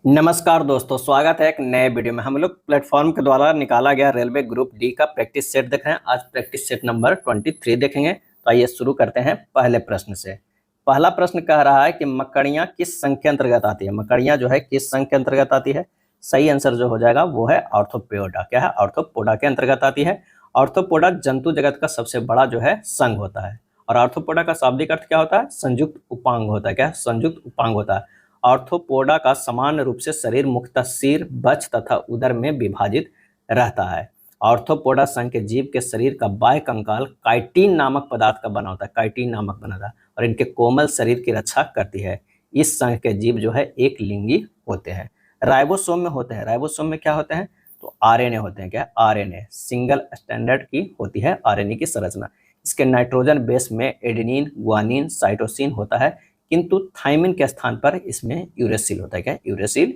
नमस्कार दोस्तों, स्वागत है एक नए वीडियो में। हम लोग प्लेटफॉर्म के द्वारा निकाला गया रेलवे ग्रुप डी का प्रैक्टिस सेट देख रहे हैं। आज प्रैक्टिस सेट नंबर 23 देखेंगे। तो आइए शुरू करते हैं पहले प्रश्न से। पहला प्रश्न कह रहा है कि मकड़ियाँ किस संघ के अंतर्गत आती है। मकड़ियाँ जो है किस संघ के अंतर्गत आती है। सही आंसर जो हो जाएगा वो है आर्थ्रोपोडा। क्या है? आर्थ्रोपोडा के अंतर्गत आती है। आर्थ्रोपोडा जंतु जगत का सबसे बड़ा जो है संघ होता है। और आर्थ्रोपोडा का शाब्दिक अर्थ क्या होता है? संयुक्त उपांग होता है। क्या है? संयुक्त उपांग होता है। आर्थ्रोपोडा का समान रूप से शरीर मुख्यतः सिर, बक्ष तथा उदर में विभाजित रहता है। आर्थ्रोपोडा संघ के जीव के शरीर का बाह्य कंकाल काइटिन नामक पदार्थ का बना होता है। काइटिन नामक बना था और इनके कोमल शरीर की रक्षा करती है। इस संघ के जीव जो है एक लिंगी होते हैं। राइबोसोम में होते हैं। राइबोसोम में क्या होते हैं? तो आरएनए होते हैं। क्या? आरएनए सिंगल स्टैंडर्ड की होती है आरएनए की संरचना। इसके नाइट्रोजन बेस में एडेनिन, गुआनिन, साइटोसिन होता है, किंतु थाइमिन के स्थान पर इसमें यूरेसिल होता है। क्या? यूरेसिल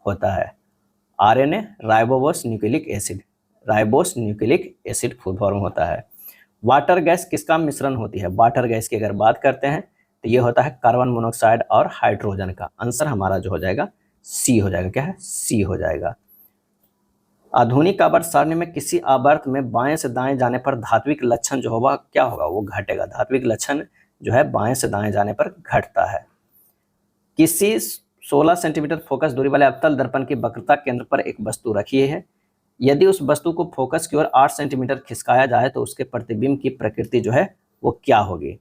होता है। RNA ribose nucleic acid, ribose nucleic acid full form होता है। वाटर गैस किसका मिश्रण होती है? वाटर गैस की अगर बात करते हैं तो ये होता है कार्बन मोनोऑक्साइड और हाइड्रोजन का। आंसर हमारा जो हो जाएगा सी हो जाएगा। क्या है? सी हो जाएगा। आधुनिक आवर्त सारणी में किसी आवर्त में बाएं से दाएं जाने पर धात्विक लक्षण जो होगा क्या होगा? वो घटेगा। धात्विक लक्षण जो है बाएं से दाएं जाने पर घटता है। किसी 16 सेंटीमीटर फोकस दूरी वाले अवतल दर्पण की वक्रता केंद्र पर एक वस्तु रखी है। यदि उस वस्तु को फोकस की ओर 8 सेंटीमीटर खिसकाया जाए तो उसके प्रतिबिंब की प्रकृति जो है वो क्या होगी?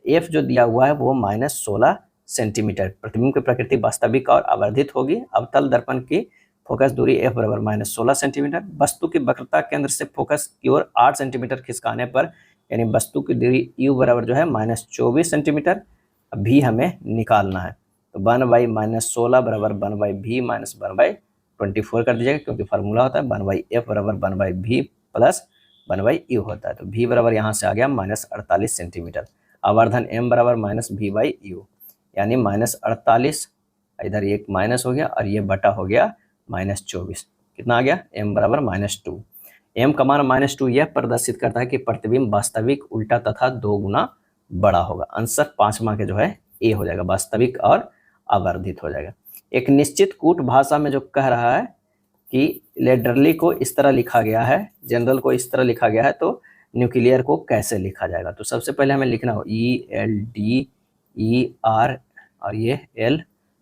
एफ जो दिया हुआ है वो -16 सेंटीमीटर। प्रतिबिंब की प्रकृति वास्तविक और आवर्धित होगी। अवतल दर्पण की फोकस दूरी एफ बराबर -16 सेंटीमीटर। वस्तु की वक्रता केंद्र से फोकस की ओर 8 सेंटीमीटर खिसकाने पर यानी वस्तु की दूरी यू बराबर जो है -24 सेंटीमीटर भी हमें निकालना है। तो 1/-16 बराबर 1/v माइनस 1/24 कर दीजिएगा, क्योंकि फार्मूला होता है 1/f बराबर 1/v प्लस 1/u होता है। तो v बराबर यहाँ से आ गया -48 सेंटीमीटर। आवर्धन m बराबर -v/u यानी -48, इधर एक माइनस हो गया और ये बटा हो गया -24। कितना आ गया? m बराबर -2। m का मान -2 यह प्रदर्शित करता है कि प्रतिबिंब वास्तविक, उल्टा तथा 2 गुना बड़ा होगा। आंसर 5वां के जो है ए हो जाएगा, वास्तविक और आवर्धित हो जाएगा। एक निश्चित कूट भाषा में जो कह रहा है कि लेडरली को इस तरह लिखा गया है, जनरल को इस तरह लिखा गया है, तो न्यूक्लियर को कैसे लिखा जाएगा? तो सबसे पहले हमें लिखना हो ELDER और ये L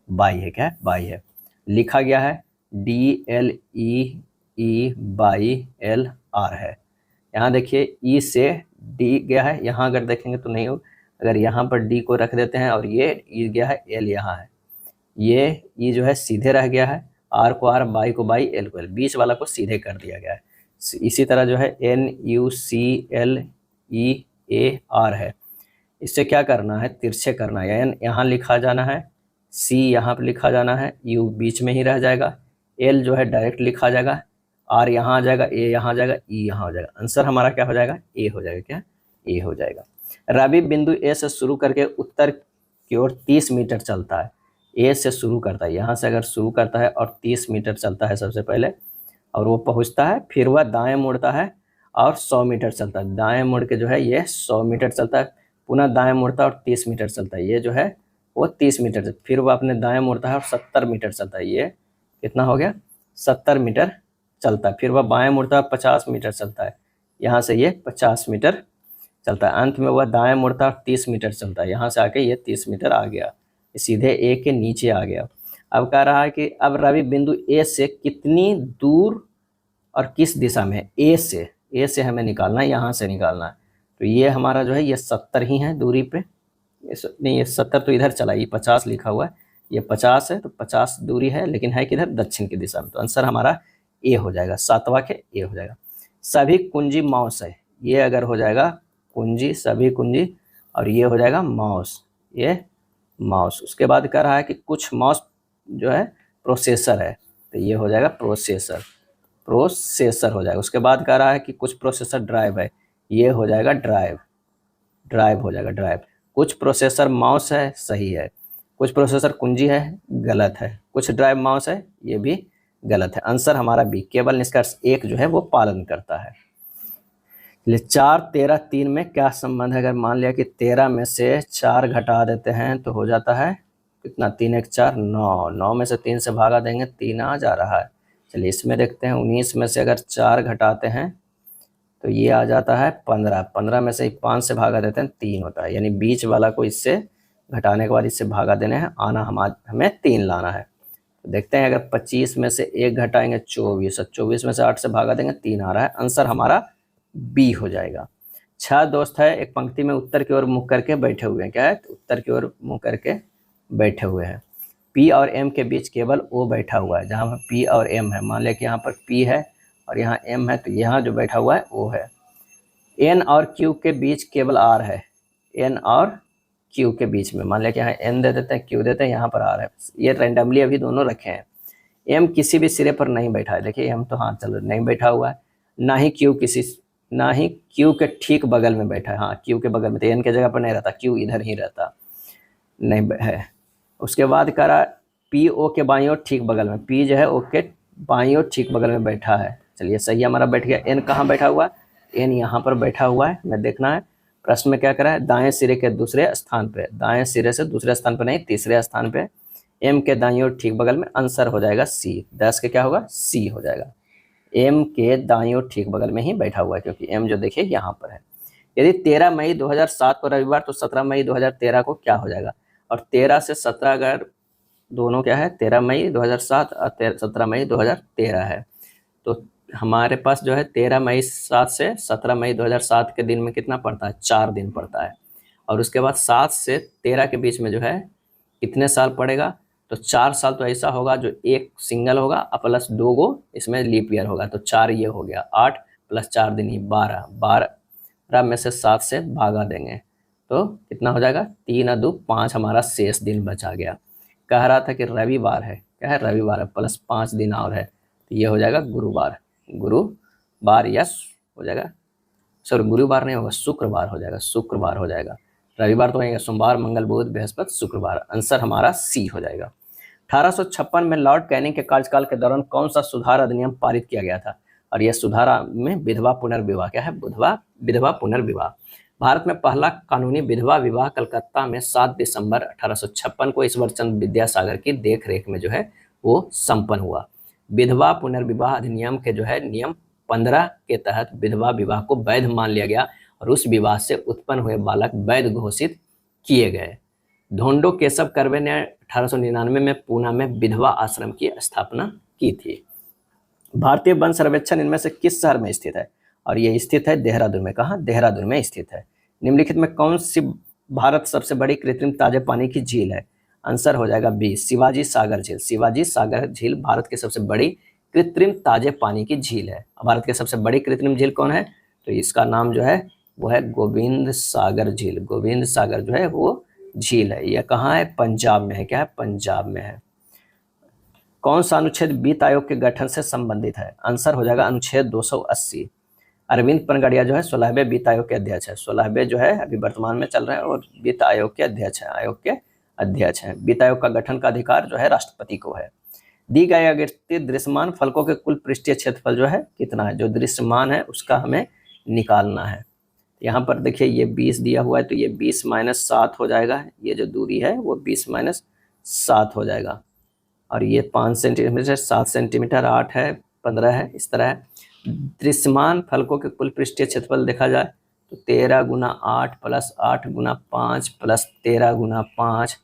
बाई है। क्या है? बाई है। लिखा गया है DLEE/LR है। यहाँ देखिए E से D गया है, यहाँ अगर देखेंगे तो नहीं हो। अगर यहाँ पर D को रख देते हैं और ये E गया है, L यहाँ है, ये E जो है सीधे रह गया है, R को R, बाई को बाई, L को L, बीच वाला को सीधे कर दिया गया है। इसी तरह जो है NUCLEAR है, इससे क्या करना है? तिरछे करना है। N यहाँ लिखा जाना है, C यहाँ पर लिखा जाना है, U बीच में ही रह जाएगा, L जो है डायरेक्ट लिखा जाएगा, R यहाँ आ जाएगा, A यहाँ आ जाएगा, E यहाँ हो जाएगा। आंसर हमारा क्या हो जाएगा? A हो जाएगा। क्या? A हो जाएगा। रवि बिंदु A से शुरू करके उत्तर की ओर 30 मीटर चलता है। A से शुरू करता है, यहाँ से अगर शुरू करता है और 30 मीटर चलता है सबसे पहले, और वो पहुँचता है, फिर वह दाएं मुड़ता है और 100 मीटर चलता है। दाएं मुड़ के जो है ये 100 मीटर चलता है, पुनः दाएं मुड़ता है और 30 मीटर चलता है। ये जो है वो 30 मीटर चलता है, फिर वो अपने दाएं मुड़ता है और 70 मीटर चलता है। ये कितना हो गया? 70 मीटर चलता है। फिर वह बाएं मुड़ता है, 50 मीटर चलता है, यहाँ से ये 50 मीटर चलता है। अंत में वह दाएं मुड़ता है और 30 मीटर चलता है, यहाँ से आके ये 30 मीटर आ गया, सीधे ए के नीचे आ गया। अब कह रहा है कि अब रवि बिंदु ए से कितनी दूर और किस दिशा में? ए से हमें निकालना है, यहाँ से निकालना है। तो ये हमारा जो है ये 70 ही है दूरी पे, नहीं ये 70 तो इधर चला, ये 50 लिखा हुआ है, ये 50 है, तो 50 दूरी है, लेकिन है किधर? दक्षिण की दिशा में। तो आंसर हमारा ए हो जाएगा, 7वां के ए हो जाएगा। सभी कुंजी माउस है, ये अगर हो जाएगा कुंजी, सभी कुंजी, और ये हो जाएगा माउस, ये माउस। उसके बाद कह रहा है कि कुछ माउस जो है प्रोसेसर है, तो ये हो जाएगा प्रोसेसर हो जाएगा। उसके बाद कह रहा है कि कुछ प्रोसेसर ड्राइव है, ये हो जाएगा ड्राइव हो जाएगा, ड्राइव। कुछ प्रोसेसर माउस है, सही है। कुछ प्रोसेसर कुंजी है, गलत है। कुछ ड्राइव माउस है, ये भी गलत है। आंसर हमारा बी, केवल निष्कर्ष 1 जो है वो पालन करता है। 4, 13, 3 में क्या संबंध है? अगर मान लिया कि 13 में से 4 घटा देते हैं तो हो जाता है कितना, 3 1 4 9, 9 में से 3 से भागा देंगे 3 आ जा रहा है। चलिए इसमें देखते हैं 19 में से अगर 4 घटाते हैं तो ये आ जाता है 15, 15 में से 5 से भागा देते हैं 3 होता है, यानी बीच वाला को इससे घटाने के बाद इससे भागा देने हैं, आना हमें 3 लाना है। तो देखते हैं अगर 25 में से 1 घटाएंगे 24, 24 में से 8 से भागा देंगे 3 आ रहा है, आंसर हमारा बी हो जाएगा। 6 दोस्त है एक पंक्ति में उत्तर की ओर मुख करके बैठे हुए हैं, क्या है, तो उत्तर की ओर मुख करके बैठे हुए हैं। पी और एम के बीच केवल ओ बैठा हुआ है, जहाँ पर पी और एम है, मान लिया कि यहाँ पर पी है और यहाँ एम है, तो यहाँ जो बैठा हुआ है ओ है। एन और क्यू के बीच केवल आर है, एन और क्यू के बीच में, मान लिया कि यहाँ एन दे देते हैं, क्यू देते हैं, यहाँ पर आर है, ये रैंडमली अभी दोनों रखे हैं। एम किसी भी सिरे पर नहीं बैठा है, देखिए एम तो हाँ चलो नहीं बैठा हुआ है, ना ही क्यू के ठीक बगल में बैठा है, हाँ क्यू के बगल में, तो एन के जगह पर नहीं रहता, क्यू इधर ही रहता नहीं है। उसके बाद करा पी ओ के बाईं ओर ठीक बगल में, पी जो है ओ के बाईं ओर ठीक बगल में बैठा है, चलिए सही हमारा बैठ गया। एन कहाँ बैठा हुआ है, एन यहाँ पर बैठा हुआ है, मैं देखना है प्रश्न में क्या करा है, दाएं सिरे के दूसरे स्थान पे, दाएं सिरे से दूसरे स्थान पे नहीं तीसरे स्थान पे, एम के दाईं ओर ठीक बगल में, आंसर हो जाएगा सी, 10 के क्या होगा, सी हो जाएगा। एम के दाईं ओर ठीक बगल में ही बैठा हुआ है, क्योंकि एम जो देखिए यहाँ पर है। यदि 13 मई 2007 को रविवार, तो 17 मई 2013 को क्या हो जाएगा, और 13 से 17 अगर दोनों क्या है, 13 मई 2007 और 17 मई 2013 है, तो हमारे पास जो है 13 मई 7 से 17 मई 2007 के दिन में कितना पड़ता है, 4 दिन पड़ता है, और उसके बाद 7 से 13 के बीच में जो है कितने साल पड़ेगा, तो 4 साल तो ऐसा होगा जो एक सिंगल होगा प्लस 2 गो इसमें लीप ईयर होगा, तो 4 ये हो गया, 8 प्लस 4 दिन ही 12, 12 में से 7 से भागा देंगे तो कितना हो जाएगा, 3 और 2 5 हमारा शेष दिन बचा गया। कह रहा था कि रविवार है, क्या है, रविवार है, प्लस 5 दिन और है, तो ये हो जाएगा गुरुवार, गुरुवार यस हो जाएगा, सॉरी गुरुवार नहीं होगा, शुक्रवार हो जाएगा, शुक्रवार हो जाएगा, रविवार तो आएगा सोमवार मंगल बुध बृहस्पति शुक्रवार, आंसर हमारा सी हो जाएगा। 1856 में लॉर्ड कैनिंग के कार्यकाल के दौरान कौन सा सुधार अधिनियम पारित किया गया था, और यह सुधार में विधवा पुनर्विवाह, क्या है, विधवा पुनर्विवाह। भारत में पहला कानूनी विधवा विवाह कलकत्ता में 7 दिसंबर 1856 को ईश्वर चंद्र विद्यासागर की देखरेख में जो है वो संपन्न हुआ। विधवा पुनर्विवाह अधिनियम के जो है नियम 15 के तहत विधवा विवाह को वैध मान लिया गया और उस विवाह से उत्पन्न हुए बालक वैध घोषित किए गए। धोंडो केशव कर्वे ने 1899 में पूना में विधवा आश्रम की स्थापना की थी। भारतीय वन सर्वेक्षण इनमें से किस शहर में स्थित है, और ये स्थित है देहरादून में, कहाँ, देहरादून में स्थित है। निम्नलिखित में कौन सी भारत सबसे बड़ी कृत्रिम ताजे पानी की झील है, आंसर हो जाएगा बी, शिवाजी सागर झील। शिवाजी सागर झील भारत की सबसे बड़ी कृत्रिम ताजे पानी की झील है। भारत की सबसे बड़ी कृत्रिम झील कौन है, तो इसका नाम जो है वो है गोविंद सागर झील। गोविंद सागर जो है वो झील है, यह कहाँ है, पंजाब में है, क्या है, पंजाब में है। कौन सा अनुच्छेद वित्त आयोग के गठन से संबंधित है, आंसर हो जाएगा अनुच्छेद 280। अरविंद पनगड़िया जो है 16वें वित्त आयोग के अध्यक्ष है, 16वें जो है अभी वर्तमान में चल रहे हैं और वित्त आयोग के अध्यक्ष हैं, आयोग के अध्यक्ष हैं। वित्त आयोग का गठन का अधिकार जो है राष्ट्रपति को है। दी गई आकृति दृश्यमान फलकों के कुल पृष्ठीय क्षेत्रफल जो है कितना है, जो दृश्यमान है उसका हमें निकालना है। यहाँ पर देखिए ये 20 दिया हुआ है, तो ये 20 माइनस 7 हो जाएगा, ये जो दूरी है वो 20 माइनस 7 हो जाएगा, और ये 5 सेंटीमीटर 7 सेंटीमीटर 8 है 15 है, इस तरह है। दृश्यमान फलकों के कुल पृष्ठीय क्षेत्रफल देखा जाए तो 13 गुना 8 प्लस 8 गुना 5 प्लस 13 गुना 5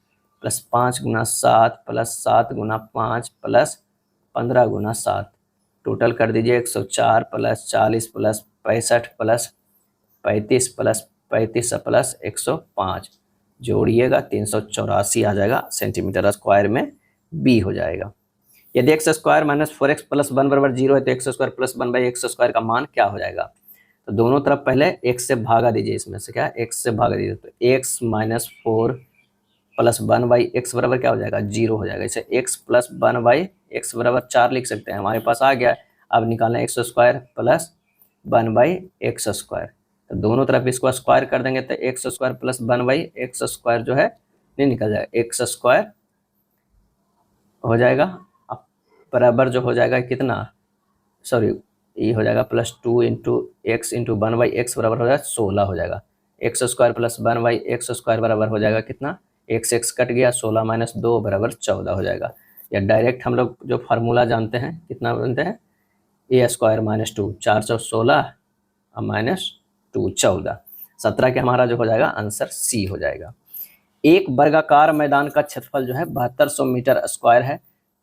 प्लस 5 गुना 7 प्लस 7 गुना 5 प्लस 15 गुना 7, टोटल कर दीजिए 104 plus 40 plus 65 plus 35 plus 35 plus 105, जोड़िएगा 384 आ जाएगा सेंटीमीटर स्क्वायर में, बी हो जाएगा। यदि x square minus 4x plus 1 बराबर 0 है तो x square plus 1 by x square का मान क्या हो जाएगा, तो दोनों तरफ पहले x से भागा दीजिए, इसमें से क्या x से भागा दीजिए, तो x minus 4 plus 1 by x बराबर क्या हो जाएगा, 0 हो जाएगा। इसे x प्लस 1 बाई एक्स बराबर 4 लिख सकते हैं, हमारे पास आ गया। अब निकालना x square plus 1 by x square, तो दोनों तरफ इसको स्क्वायर कर देंगे तो x square plus 1 by x square जो है नहीं निकल जाएगा, एक्स स्क्वायर हो जाएगा बराबर जो हो जाएगा कितना, सॉरी ये हो जाएगा plus 2 into x into 1 by x बराबर हो जाएगा 16 हो जाएगा। X square plus 1 by x square बराबर हो जाएगा कितना, एक से x कट गया, 16 माइनस 2 बराबर 14 हो जाएगा। या डायरेक्ट हम लोग जो फार्मूला जानते हैं कितना बनते हैं, ए स्क्वायर माइनस 2, 416 माइनस 2 14, 17 के हमारा जो हो जाएगा आंसर सी हो जाएगा। एक वर्गाकार मैदान का क्षेत्रफल जो है 7200 मीटर स्क्वायर है।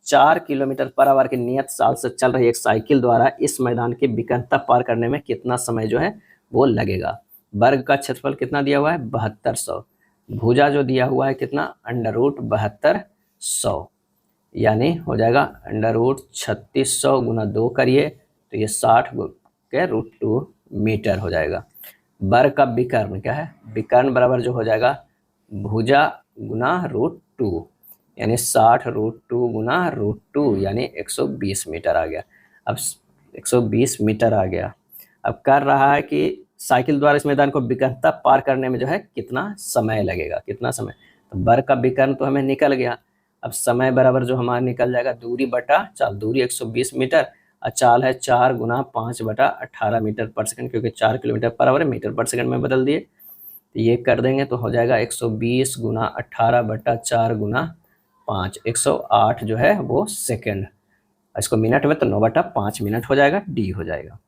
4 किलोमीटर पर आवर की नियत चाल से चल रही एक साइकिल द्वारा इस मैदान की विकर्णता पार करने में कितना समय जो है वो लगेगा। वर्ग का क्षेत्रफल कितना दिया हुआ है 7200, भुजा जो दिया हुआ है कितना √7200, यानी हो जाएगा √3600 गुना 2 करिए तो ये 60 के √2 मीटर हो जाएगा। वर्ग का विकर्ण क्या है, विकर्ण बराबर जो हो जाएगा भुजा गुना √2, यानी 60 √2 गुना √2 यानी 120 मीटर आ गया। अब 120 मीटर आ गया। अब कर रहा है कि साइकिल द्वारा इस मैदान को विकर्णता पार करने में जो है कितना समय लगेगा, कितना समय। तो वर्ग का विकर्ण तो हमें निकल गया। अब समय बराबर जो हमारा निकल जाएगा दूरी बटा चाल, दूरी 120 मीटर और चाल है 4 गुना 5 बटा 18 मीटर पर सेकंड, क्योंकि 4 किलोमीटर पर आवर है, मीटर पर सेकंड में बदल दिए। तो ये कर देंगे तो हो जाएगा 120 गुना 18 बटा 4 गुना 5, 108 जो है वो सेकंड। इसको मिनट में तो 9 बटा 5 मिनट हो जाएगा, डी हो जाएगा।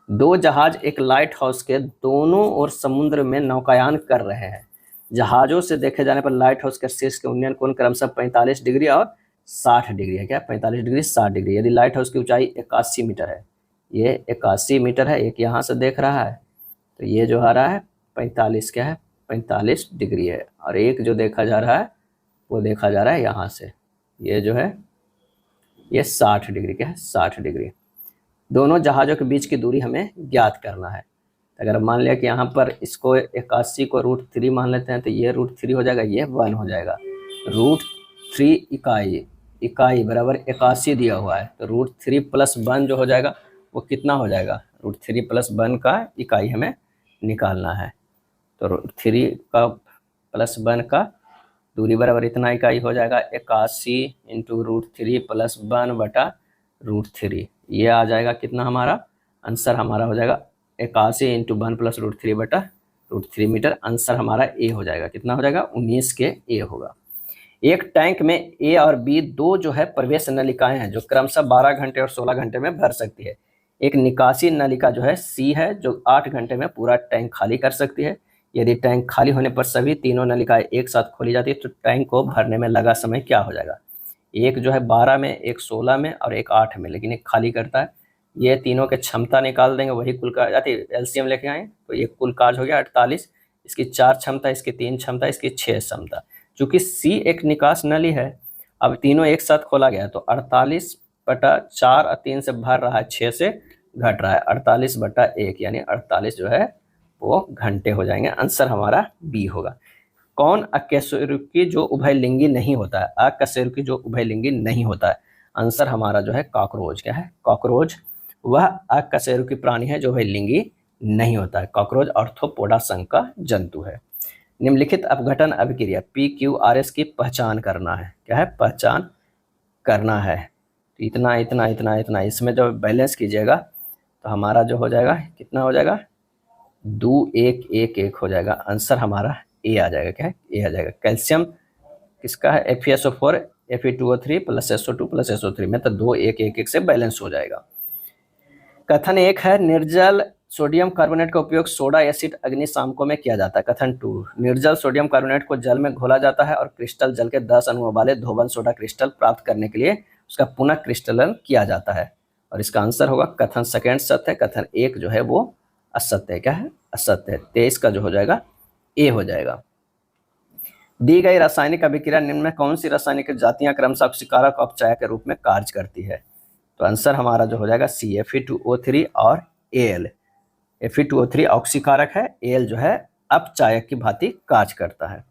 दो जहाज एक लाइट हाउस के दोनों ओर समुद्र में नौकायान कर रहे हैं। जहाजों से देखे जाने पर लाइट हाउस के शीर्ष के उन्नयन कोण क्रमशः 45 डिग्री और 60 डिग्री है। क्या 45 डिग्री 60 डिग्री। यदि लाइट हाउस की ऊंचाई 81 मीटर है, ये 81 मीटर है, एक यहाँ से देख रहा है तो ये जो आ रहा है 45 क्या है 45 डिग्री है, और एक जो देखा जा रहा है वो देखा जा रहा है यहाँ से, ये जो है ये 60 डिग्री क्या है 60 डिग्री। दोनों जहाज़ों के बीच की दूरी हमें ज्ञात करना है। अगर मान लिया कि यहाँ पर इसको 81 को √3 मान लेते हैं तो ये √3 हो जाएगा, ये 1 हो जाएगा। √3 इकाई बराबर 81 दिया हुआ है, तो √3 + 1 जो हो जाएगा वो कितना हो जाएगा, √3 + 1 का इकाई हमें निकालना है। तो √3 का + 1 का दूरी बराबर इतना इकाई हो जाएगा 81 × √3 + 1 बटा √3। ये आ जाएगा कितना, हमारा आंसर हमारा हो जाएगा 81 × 1 + √3 बटा √3 मीटर। आंसर हमारा ए हो जाएगा, कितना हो जाएगा 19 के ए होगा। एक टैंक में ए और बी दो जो है प्रवेश नलिकाएं हैं जो क्रमशः 12 घंटे और 16 घंटे में भर सकती है। एक निकासी नलिका जो है सी है जो 8 घंटे में पूरा टैंक खाली कर सकती है। यदि टैंक खाली होने पर सभी तीनों नलिकाएं एक साथ खोली जाती है तो टैंक को भरने में लगा समय क्या हो जाएगा। एक जो है 12 में, एक 16 में और एक 8 में, लेकिन एक खाली करता है। ये तीनों के क्षमता निकाल देंगे, वही कुल का जाती एलसीएम लेके आए तो ये कुल काज हो गया 48। इसकी 4 क्षमता, इसकी 3 क्षमता, इसकी 6 क्षमता। चूंकि सी एक निकास नली है, अब तीनों एक साथ खोला गया तो 48 बटा 4 और 3 से भर रहा है, 6 से घट रहा है, 48 बटा 1 यानी 48 जो है वो घंटे हो जाएंगे। आंसर हमारा बी होगा। कौन अकशेरुकी जो उभयलिंगी नहीं होता है, अकशेरुकी जो उभयलिंगी नहीं होता है। आंसर हमारा जो है कॉकरोच। क्या है कॉकरोच, वह अकशेरुकी प्राणी है जो उभयलिंगी नहीं होता है। कॉकरोच आर्थ्रोपोडा संघ का जंतु है। निम्नलिखित अपघटन अभिक्रिया PQRS की पहचान करना है। क्या है पहचान करना है। तो इतना इतना इतना इतना इसमें जब बैलेंस कीजिएगा तो हमारा जो हो जाएगा कितना हो जाएगा 2 1 1 1 हो जाएगा। आंसर हमारा ए आ जाएगा। क्या है ए आ जाएगा। कैल्शियम किसका है FeSO4 Fe2O3 + SO2 + SO3 में तो 2 1 1 1 से बैलेंस हो जाएगा। कथन 1 है निर्जल सोडियम कार्बोनेट का उपयोग सोडा एसिड अग्निशामकों में किया जाता है। कथन 2 निर्जल सोडियम कार्बोनेट को जल में घोला जाता है और क्रिस्टल जल के 10 अणुओं वाले धोबन सोडा क्रिस्टल प्राप्त करने के लिए उसका पुनः क्रिस्टलन किया जाता है। और इसका आंसर होगा कथन सेकेंड सत्य है, कथन 1 जो है वो असत्य है। क्या है असत्य है। 23 का जो हो जाएगा ए हो जाएगा। दी गई रासायनिक अभिक्रिया निम्न में कौन सी रासायनिक जातियां क्रमशः ऑक्सीकारक और अपचायक के रूप में कार्य करती है। तो आंसर हमारा जो हो जाएगा सी Fe2O3 और Al। Fe2O3 ऑक्सीकारक है, Al जो है अपचायक की भांति कार्य करता है।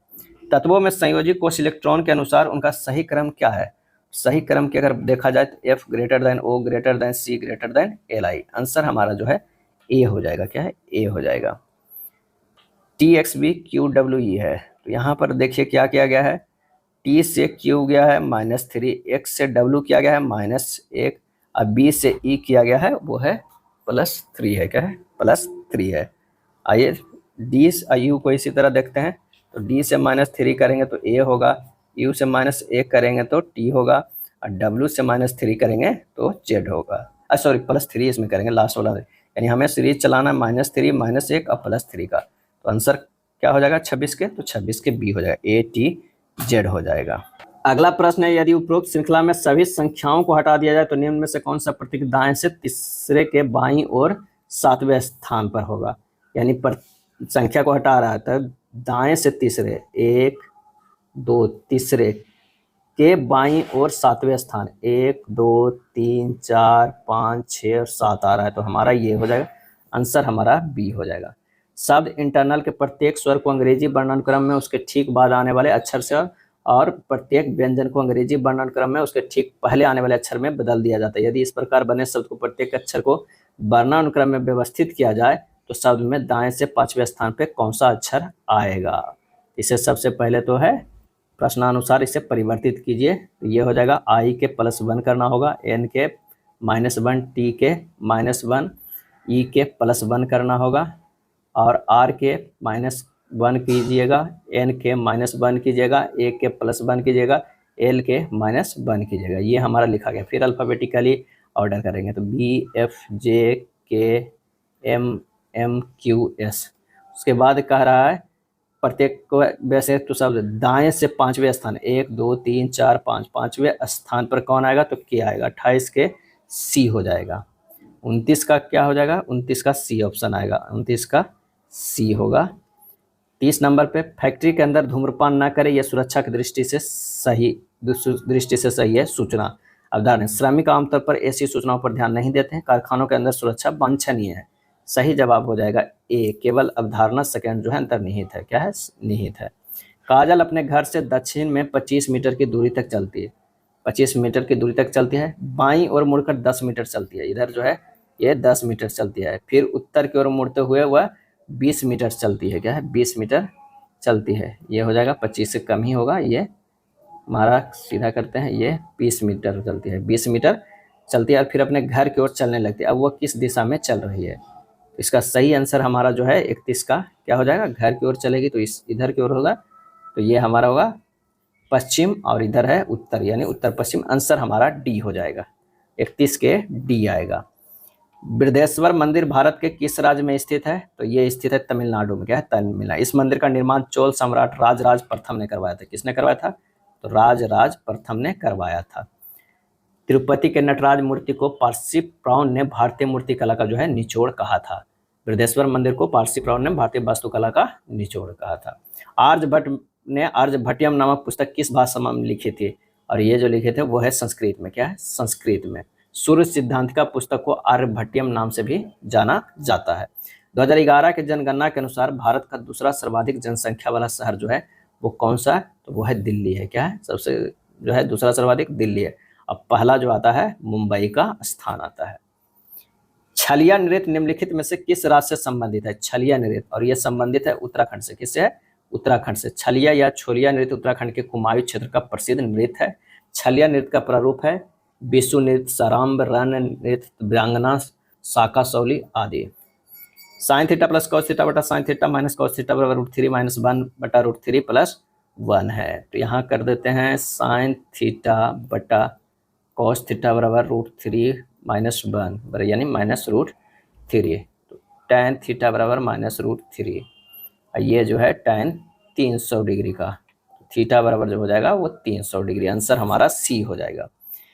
तत्वों में संयोजी कोष इलेक्ट्रॉन के अनुसार उनका सही क्रम क्या है। सही क्रम की अगर देखा जाए तो F > O > C > Li। Answer हमारा जो है ए हो जाएगा। क्या है ए हो जाएगा। TXB QWE है, तो यहाँ पर देखिए क्या किया गया है, T से Q गया है -3, X से W किया गया है -1 और B से E किया गया है वो है +3 है। क्या है +3 है। आइए D U को इसी तरह देखते हैं तो डी से -3 करेंगे तो ए होगा, यू से -1 करेंगे तो टी होगा, और डब्ल्यू से -3 करेंगे तो जेड होगा। सॉरी +3 इसमें करेंगे लास्ट वाला, यानी हमें सीरीज चलाना है -3 -1 और +3 का। तो आंसर क्या हो जाएगा 26 के, तो 26 के बी हो जाएगा, ए टी जेड हो जाएगा। अगला प्रश्न है, यदि उपरोक्त श्रृंखला में सभी संख्याओं को हटा दिया जाए तो निम्न में से कौन सा प्रतीक दाएं से तीसरे के बाईं और 7वें स्थान पर होगा। यानी संख्या को हटा रहा है तो दाएं से तीसरे, 1 2 तीसरे के बाईं और 7वें स्थान, 1 2 3 4 5 6 और 7 आ रहा है, तो हमारा ये हो जाएगा, आंसर हमारा बी हो जाएगा। शब्द इंटरनल के प्रत्येक स्वर को अंग्रेजी वर्णानुक्रम में उसके ठीक बाद आने वाले अक्षर से और प्रत्येक व्यंजन को अंग्रेजी वर्णानुक्रम में उसके ठीक पहले आने वाले अक्षर में बदल दिया जाता है। यदि इस प्रकार बने शब्द को प्रत्येक अक्षर को वर्णानुक्रम में व्यवस्थित किया जाए तो शब्द में दाएं से 5वें स्थान पे कौन सा अक्षर आएगा। इसे सबसे पहले तो है प्रश्नानुसार इसे परिवर्तित कीजिए, तो ये हो जाएगा आई के +1 करना होगा, एन के -1, टी के -1, ई के +1 करना होगा, और आर के -1 कीजिएगा, एन के -1 कीजिएगा, ए के +1 कीजिएगा, एल के -1 कीजिएगा। ये हमारा लिखा गया। फिर अल्फ़ाबेटिकली ऑर्डर करेंगे तो बी एफ जे के एम एम क्यू एस। उसके बाद कह रहा है प्रत्येक को वैसे तो सब दाएं से 5वें स्थान, 1 2 3 4 5, 5वें स्थान पर कौन आएगा तो के आएगा, 28 के सी हो जाएगा। 29 का क्या हो जाएगा, 29 का सी ऑप्शन आएगा, 29 का सी होगा। 30 नंबर पे फैक्ट्री के अंदर धूम्रपान न करें, यह सुरक्षा की दृष्टि से सही है सूचना। अवधारणा, श्रमिक आमतौर पर ऐसी सूचनाओं पर ध्यान नहीं देते हैं, कारखानों के अंदर सुरक्षा वांछनीय है। सही जवाब हो जाएगा ए, केवल अवधारणा सेकंड जो है अंतर्निहित है। क्या है, निहित है। काजल अपने घर से दक्षिण में 25 मीटर की दूरी तक चलती है, 25 मीटर की दूरी तक चलती है, बाईं ओर मुड़कर 10 मीटर चलती है, इधर जो है ये 10 मीटर चलती है, फिर उत्तर की ओर मुड़ते हुए वह 20 मीटर चलती है। क्या है, 20 मीटर चलती है। ये हो जाएगा 25 से कम ही होगा, ये हमारा सीधा करते हैं, ये 20 मीटर चलती है, 20 मीटर चलती है और फिर अपने घर की ओर चलने लगती है। अब वह किस दिशा में चल रही है, इसका सही आंसर हमारा जो है 31 का क्या हो जाएगा, घर की ओर चलेगी तो इस इधर की ओर होगा, तो ये हमारा होगा पश्चिम और इधर है उत्तर, यानी उत्तर पश्चिम। आंसर हमारा डी हो जाएगा, 31 के डी आएगा। बृहदेश्वर मंदिर भारत के किस राज्य में स्थित है, तो ये स्थित है तमिलनाडु में। क्या है, तमिलनाडु। इस मंदिर का निर्माण चोल सम्राट राजराज प्रथम ने करवाया था। किसने करवाया था, तो राजराज प्रथम ने करवाया था। तिरुपति के नटराज मूर्ति को पारसी ब्राउन ने भारतीय मूर्ति कला का जो है निचोड़ कहा था। बृहदेश्वर मंदिर को पारसी ब्राउन ने भारतीय वास्तुकला का निचोड़ कहा था। आर्यभट्ट ने आर्यभट्टियम नामक पुस्तक किस भाषा में लिखी थी, और ये जो लिखे थे वो है संस्कृत में। क्या है, संस्कृत में। सूर्य सिद्धांतिका पुस्तक को आर्यभट्टियम नाम से भी जाना जाता है। 2011 के जनगणना के अनुसार भारत का दूसरा सर्वाधिक जनसंख्या वाला शहर जो है वो कौन सा है, तो वो है दिल्ली है। क्या है, सबसे जो है दूसरा सर्वाधिक दिल्ली है। अब पहला जो आता है मुंबई का स्थान आता है। छलिया नृत्य निम्नलिखित में से किस राज्य से संबंधित है, छलिया नृत्य, और यह संबंधित है उत्तराखंड से। किससे है, उत्तराखंड से। छलिया या छोलिया नृत्य उत्तराखंड के कुमायूं क्षेत्र का प्रसिद्ध नृत्य है। छलिया नृत्य का प्रारूप है बिशु नृत्य, सारांब, रण नृत्य, व्यांगना, शाका शौली आदि। Sine theta plus cos theta बटा sine theta minus cos theta बराबर √3 - 1 बटा √3 + 1 है। तो यहाँ कर देते हैं साइन थीटा बटा कॉस थीटा बराबर √3 - 1 यानी -√3। तो tan थीटा बराबर -√3, ये जो है tan 300 डिग्री का, थीटा बराबर जो हो जाएगा वो 300 डिग्री। आंसर हमारा सी हो जाएगा।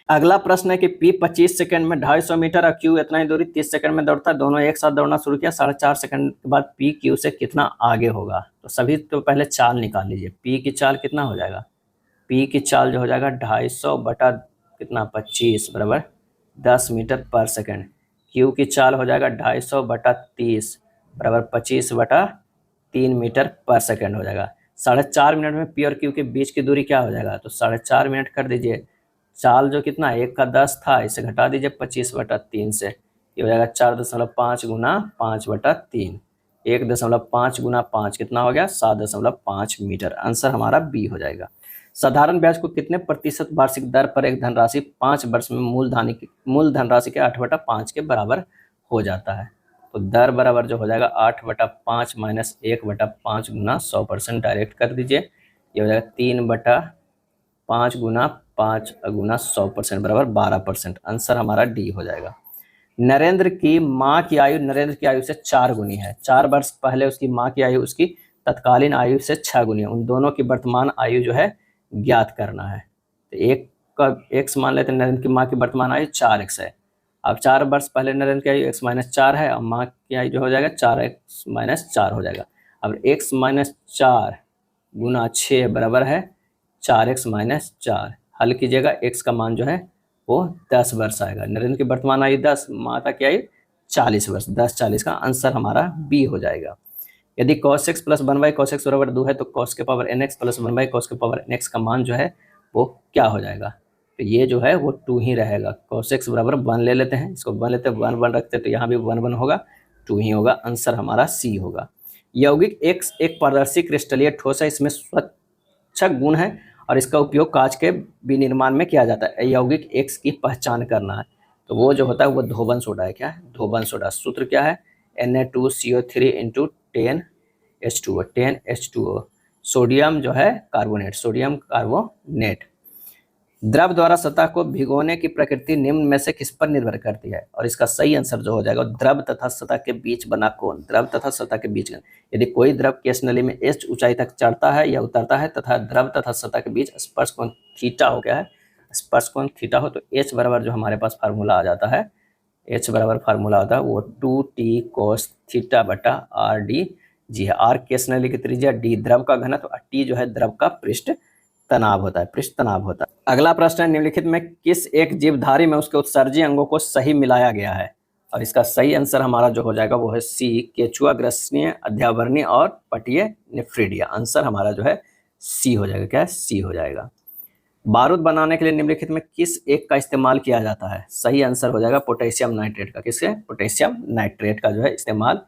अगला प्रश्न है कि P 25 सेकंड में 250 मीटर और Q इतना ही दूरी 30 सेकंड में दौड़ता है। दोनों एक साथ दौड़ना शुरू किया, 4.5 सेकंड के बाद P Q से कितना आगे होगा। तो सभी तो पहले चाल निकाल लीजिए। P की चाल कितना हो जाएगा, P की चाल जो हो जाएगा 250 बटा कितना 25 बराबर 10 मीटर पर सेकंड। Q की चाल हो जाएगा 250 बटा 30 बराबर 25 बटा 3 मीटर पर सेकंड हो जाएगा। 4.5 मिनट में P और Q के बीच की दूरी क्या हो जाएगा, तो 4.5 मिनट कर दीजिए। चाल जो कितना 1 का 10 था, इसे घटा दीजिए 25 बटा 3 से, ये हो जाएगा 4.5 गुना 5 बटा 3। 1.5 गुना 5 कितना हो गया 7.5 मीटर। आंसर हमारा बी हो जाएगा। साधारण ब्याज को कितने प्रतिशत वार्षिक दर पर एक धनराशि 5 वर्ष में मूल धनराशि के 8/5 के बराबर हो जाता है। तो दर बराबर जो हो जाएगा 8/5 माइनस 1/5 गुना 100% डायरेक्ट कर दीजिए, ये हो जाएगा 3/5 गुना 5 गुना 100% बराबर 12%। आंसर हमारा डी हो जाएगा। नरेंद्र की माँ की आयु नरेंद्र की आयु से 4 गुनी है। 4 वर्ष पहले उसकी माँ की आयु उसकी तत्कालीन आयु से 6 गुनी है। उन दोनों की वर्तमान आयु जो है ज्ञात करना है। तो एक का एक्स मान लेते हैं, नरेंद्र की माँ की वर्तमान आयु 4x है। अब 4 वर्ष पहले नरेंद्र की आयु x-4 है और माँ की आयु जो हो जाएगा 4x-4 हो जाएगा। अब x-4 गुना 6 बराबर है 4x-4। हल कीजिएगा, x का मान जो है वो 10 वर्ष आएगा। नरेंद्र की वर्तमान आयु 10, माता की आयु 40 वर्ष। 10-40 का आंसर हमारा बी हो जाएगा। यदि cos x plus 1/cos x बराबर 2 है तो cos के पावर nx प्लस 1/cos के पावर nx का मान जो है वो क्या हो जाएगा? तो ये जो है वो 2 ही रहेगा। cos x बराबर 1 ले लेते हैं, इसको 1 लेते हैं, 1 रखते हैं तो यहाँ भी 1 होगा, 2 ही होगा। आंसर हमारा सी होगा। यौगिक X एक पारदर्शी क्रिस्टलीय ठोस है, इसमें स्वच्छ गुण है और इसका उपयोग कांच के विनिर्माण में किया जाता है। यौगिक X की पहचान करना है, तो वो जो होता है वो धोबन सोडा है। क्या है? धोबन सोडा। सूत्र क्या है? Na2CO3 into 10H2O। सोडियम जो है कार्बोनेट, सोडियम कार्बोनेट। द्रव द्वारा सतह को भिगोने की प्रकृति निम्न में से किस पर निर्भर करती है? और इसका सही आंसर जो हो जाएगा द्रव तथा सतह के बीच बना कोण। द्रव तथा सतह के बीच, यदि कोई द्रव केश नली में h ऊंचाई तक चढ़ता है या उतरता है तथा द्रव तथा सतह के बीच स्पर्श कोण थीटा हो गया है, स्पर्श कोण थीटा हो, तो h बराबर जो हमारे पास फार्मूला आ जाता है, h बराबर फार्मूला होता है वो 2t cos थीटा बटा RD जी है। R केश नली की त्रिज्या, D द्रव का घनत्व और T जो है द्रव का पृष्ठ तनाव होता है, पृष्ठ तनाव होता है। अगला प्रश्न है, निम्नलिखित में किस एक जीवधारी में उसके उत्सर्जी अंगों को सही मिलाया गया है? और इसका सही आंसर हमारा जो हो जाएगा वो है सी, केचुआ, ग्रसनीय, अध्यावरणीय और पटीय निफ्रीडिया। आंसर हमारा जो है सी हो जाएगा। क्या है? सी हो जाएगा। बारूद बनाने के लिए निम्नलिखित में किस एक का इस्तेमाल किया जाता है? सही आंसर हो जाएगा पोटेशियम नाइट्रेट का। किसके? पोटेशियम नाइट्रेट का जो है इस्तेमाल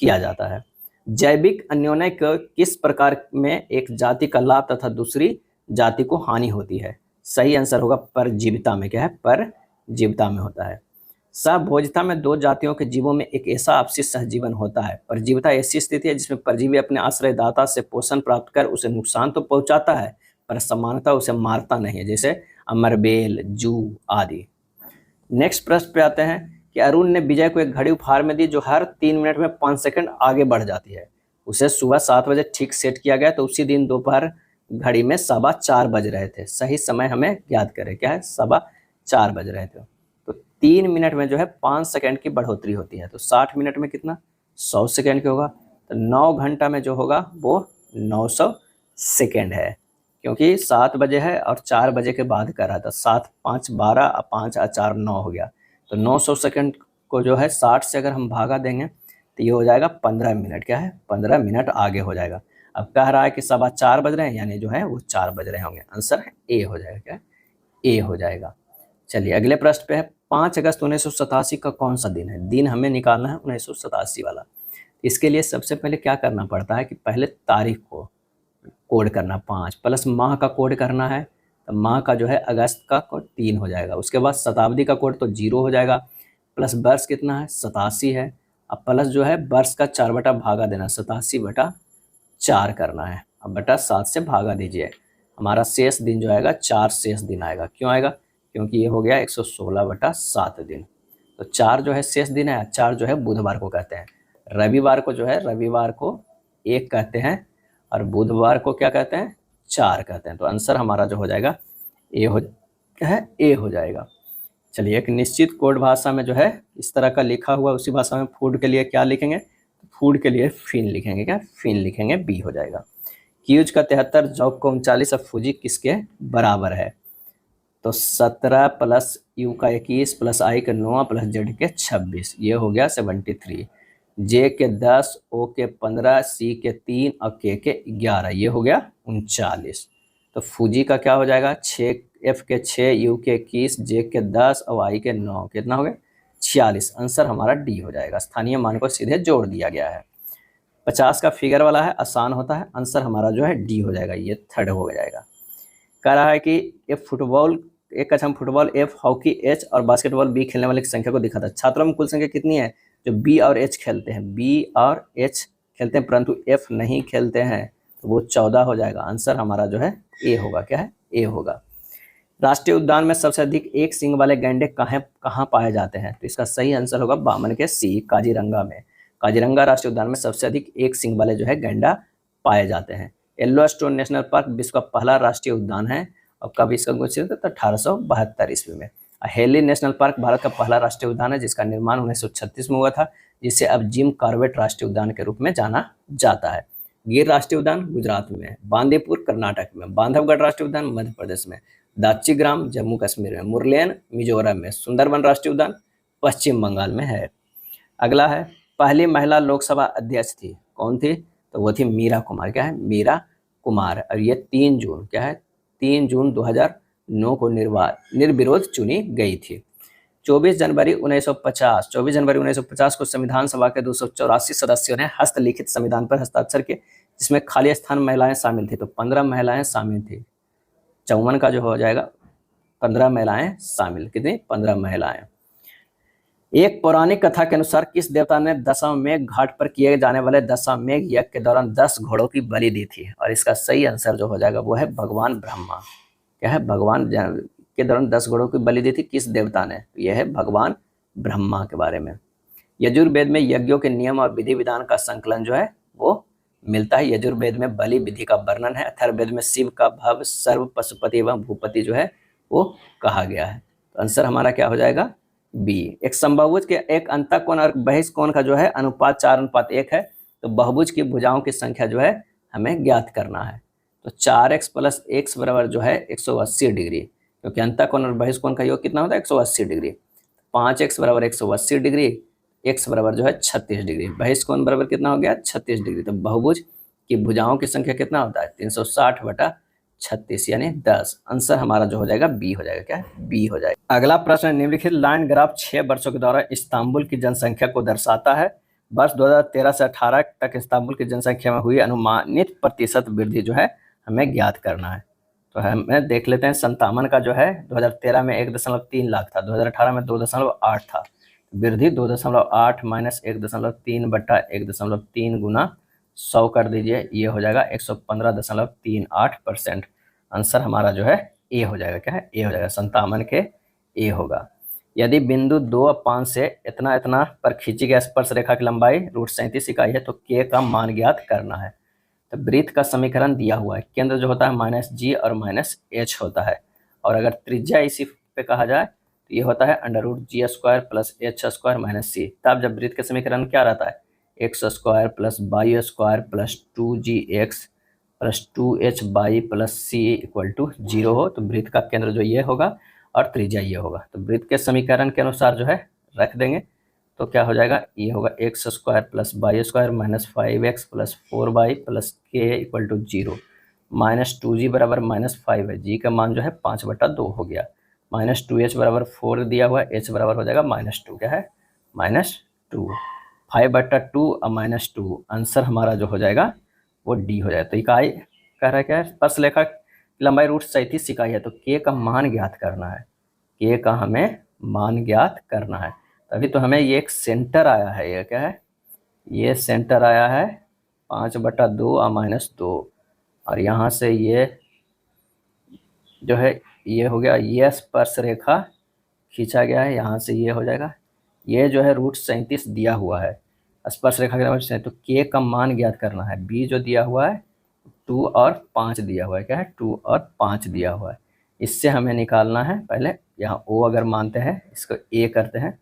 किया जाता है। जैविक अन्योन्य किस प्रकार में एक जाति का लाभ तथा दूसरी जाति को हानि होती है? सही आंसर होगा परजीविता में। क्या है? परजीविता में होता है। सहभोजिता में दो जातियों के जीवों में एक ऐसा आपसी सहजीवन होता है। परजीविता ऐसी स्थिति है जिसमें परजीवी अपने आश्रयदाता से पोषण प्राप्त कर उसे नुकसान तो पहुंचाता है पर समानता उसे मारता नहीं है, जैसे अमरबेल, जू आदि। नेक्स्ट प्रश्न पे आते हैं कि अरुण ने विजय को एक घड़ी उपहार में दी जो हर 3 मिनट में 5 सेकंड आगे बढ़ जाती है। उसे सुबह 7 बजे ठीक सेट किया गया तो उसी दिन दोपहर घड़ी में 4:15 बज रहे थे। सही समय हमें याद करें। क्या है? 4:15 बज रहे थे। तो 3 मिनट में जो है 5 सेकंड की बढ़ोतरी होती है, तो 60 मिनट में कितना? 100 सेकंड की होगा। तो 9 घंटा में जो होगा वो 900 सेकंड है, क्योंकि 7 बजे है और 4 बजे के बाद कर रहा था। 7, 5, 12, 5, 4, 9 हो गया। तो 900 सेकंड को जो है 60 से अगर हम भागा देंगे तो ये हो जाएगा 15 मिनट। क्या है? 15 मिनट आगे हो जाएगा। अब कह रहा है कि 4:15 बज रहे हैं, यानी जो है वो 4 बज रहे होंगे। आंसर ए हो जाएगा। क्या? ए हो जाएगा। चलिए अगले प्रश्न पे है, 5 अगस्त 1987 का कौन सा दिन है? दिन हमें निकालना है 1987 वाला। इसके लिए सबसे पहले क्या करना पड़ता है कि पहले तारीख को कोड करना, 5 प्लस माह का कोड करना है, तो माह का जो है अगस्त का कोड 3 हो जाएगा। उसके बाद शताब्दी का कोड तो 0 हो जाएगा, प्लस वर्ष कितना है? 87 है। अब प्लस जो है वर्ष का 4 बटा भागा देना, 87/4 करना है। अब बटा 7 से भागा दीजिए, हमारा शेष दिन जो आएगा 4 शेष दिन आएगा। क्यों आएगा? क्योंकि ये हो गया 116/7 दिन। तो 4 जो है शेष दिन है, 4 जो है बुधवार को कहते हैं। रविवार को जो है, रविवार को 1 कहते हैं और बुधवार को क्या कहते हैं? 4 कहते हैं। तो आंसर हमारा जो हो जाएगा ए हो जाएगा। चलिए एक निश्चित कोड भाषा में जो है इस तरह का लिखा हुआ, उसी भाषा में फूड के लिए क्या लिखेंगे? फूड के लिए फिन लिखेंगे। क्या? फिन लिखेंगे, बी हो जाएगा। क्यूज का 73, जॉब का 39 और फूजी किसके बराबर है? तो 17 प्लस यू का 21 प्लस आई के 9 प्लस जेड के 26, ये हो गया 73। जे के 10, ओ के 15, सी के 3 और के 11, ये हो गया 39। तो फूजी का क्या हो जाएगा? 6, एफ के 6, यू के 21, जे के 10 और आई के 9, कितना हो गया? 46। आंसर हमारा डी हो जाएगा। स्थानीय मान को सीधे जोड़ दिया गया है। 50 का फिगर वाला है, आसान होता है। आंसर हमारा जो है डी हो जाएगा, ये थर्ड हो जाएगा। कह रहा है कि एफ फुटबॉल, एक अच्छा फुटबॉल, एफ हॉकी, एच और बास्केटबॉल बी खेलने वाले की संख्या को दिखाता है। छात्रों में कुल संख्या कितनी है? जो बी और एच खेलते हैं, बी और एच खेलते हैं परंतु एफ नहीं खेलते हैं, तो वो 14 हो जाएगा। आंसर हमारा जो है ए होगा। क्या है? ए होगा। राष्ट्रीय उद्यान में सबसे अधिक एक सींग वाले गैंडे कहाँ पाए जाते हैं? तो इसका सही आंसर होगा बामन के सी, काजीरंगा में। काजीरंगा राष्ट्रीय उद्यान में सबसे अधिक एक सींग वाले जो है गैंडा पाए जाते हैं। येल्लोस्टोन नेशनल पार्क विश्व का पहला राष्ट्रीय उद्यान है और कब इसका घोषित था? 1872 ईस्वी में। हेली नेशनल पार्क भारत का पहला राष्ट्रीय उद्यान है जिसका निर्माण 1936 में हुआ था, जिसे अब जिम कॉर्बेट राष्ट्रीय उद्यान के रूप में जाना जाता है। गिर राष्ट्रीय उद्यान गुजरात में है, बांदीपुर कर्नाटक में, बांधवगढ़ राष्ट्रीय उद्यान मध्य प्रदेश में, दाच्चीग्राम जम्मू कश्मीर में, मुरलेन मिजोरम में, सुंदरबन राष्ट्रीय उद्यान पश्चिम बंगाल में है। अगला है, पहली महिला लोकसभा अध्यक्ष थी, कौन थी? तो वो थी मीरा कुमार। क्या है? मीरा कुमार। और ये 3 जून, क्या है, 3 जून 2009 को निर्विरोध चुनी गई थी। 24 जनवरी 1950 को संविधान सभा के 284 सदस्यों ने हस्तलिखित संविधान पर हस्ताक्षर किए, जिसमें खाली स्थान महिलाएं शामिल थी। तो 15 महिलाएं शामिल थी। 54 का जो हो जाएगा 15 महिलाएं शामिल। कितनी? 15 महिलाएं। एक पौराणिक कथा के अनुसार किस देवता ने दशाश्वमेध घाट पर किए जाने वाले दशाश्वमेध यज्ञ के दौरान 10 घोड़ों की बलि दी थी? और इसका सही आंसर जो हो जाएगा वो है भगवान ब्रह्मा। क्या है? भगवान के दौरान 10 घोड़ों की बलि दी थी किस देवता ने? तो यह है भगवान ब्रह्मा के बारे में। यजुर्वेद में यज्ञों के नियम और विधि विधान का संकलन जो है वो मिलता है। यजुर्वेद में बलि विधि का वर्णन है। अथर्ववेद में शिव का भव सर्व पशुपति एवं भूपति जो है वो कहा गया है। तो आंसर हमारा क्या हो जाएगा? बी। एक समबाहुभुज के एक अंतःकोण और बहिष्कोण का जो है अनुपात 4:1 है। तो बहुभुज की भुजाओं की संख्या जो है हमें ज्ञात करना है। तो 4x + x बराबर जो है 180 डिग्री, क्योंकि अंतःकोण और बहिष्कोण का योग कितना होता है? 180 डिग्री। 5x बराबर 180 डिग्री, x बराबर जो है 36 डिग्री, बहिष्कोण बराबर कितना हो गया? 36 डिग्री। तो बहुभुज की भुजाओं की संख्या कितना होता है? 360/36 यानी 10। आंसर हमारा जो हो जाएगा बी हो जाएगा। क्या है? बी हो जाएगा। अगला प्रश्न, निम्नलिखित लाइन ग्राफ 6 वर्षों के दौरान इस्तांबुल की जनसंख्या को दर्शाता है। वर्ष 2013 से 18 तक इस्तांबुल की जनसंख्या में हुई अनुमानित प्रतिशत वृद्धि जो है हमें ज्ञात करना है। तो हमें देख लेते हैं। 57 का जो है 2013 में 1.3 लाख था, 2018 में 2.8 था। वृद्धि 2.8 - 1.3/1.3 गुना 100 कर दीजिए, ये हो जाएगा 115.38%। आंसर हमारा जो है ए हो जाएगा। क्या है? ए हो जाएगा। 57 के ए होगा। यदि बिंदु 2 और 5 से इतना इतना पर खींची गई स्पर्श रेखा की लंबाई √37 इकाई है तो के का मान ज्ञात करना है। तो वृत्त का समीकरण दिया हुआ है। केंद्र जो होता है -g और -h होता है, और अगर त्रिज्या इसी पे कहा जाए तो ये होता है √g² + h² - c। तब जब वृत्त के समीकरण क्या रहता है? x² + y² + 2gx + 2hy + c = 0 हो तो वृत्त का केंद्र जो ये होगा और त्रिज्या ये होगा। तो वृत्त के समीकरण के अनुसार जो है रख देंगे तो क्या हो जाएगा? ये होगा x² + y² - 5x + 4y + k = 0। -2g बराबर -5 है, g का मान जो है 5/2 हो गया। -2h बराबर 4 दिया हुआ है, h बराबर हो जाएगा -2। क्या है? -2। 5/2 और -2 आंसर हमारा जो हो जाएगा वो डी हो जाएगा। तो इकाई कह रहा है क्या है? स्पर्शरेखा की लंबाई √37 इकाई है तो के का मान ज्ञात करना है। के का हमें मान ज्ञात करना है। तभी तो हमें ये एक सेंटर आया है। ये क्या है? ये सेंटर आया है 5/2 और -2, और यहाँ से ये जो है ये हो गया, ये स्पर्श रेखा खींचा गया है, यहाँ से ये हो जाएगा। ये जो है √37 दिया हुआ है स्पर्श रेखा के नंबर से, तो के का मान ज्ञात करना है। बी जो दिया हुआ है 2 और 5 दिया हुआ है। क्या है? 2 और 5 दिया हुआ है। इससे हमें निकालना है। पहले यहाँ ओ अगर मानते हैं, इसको ए करते हैं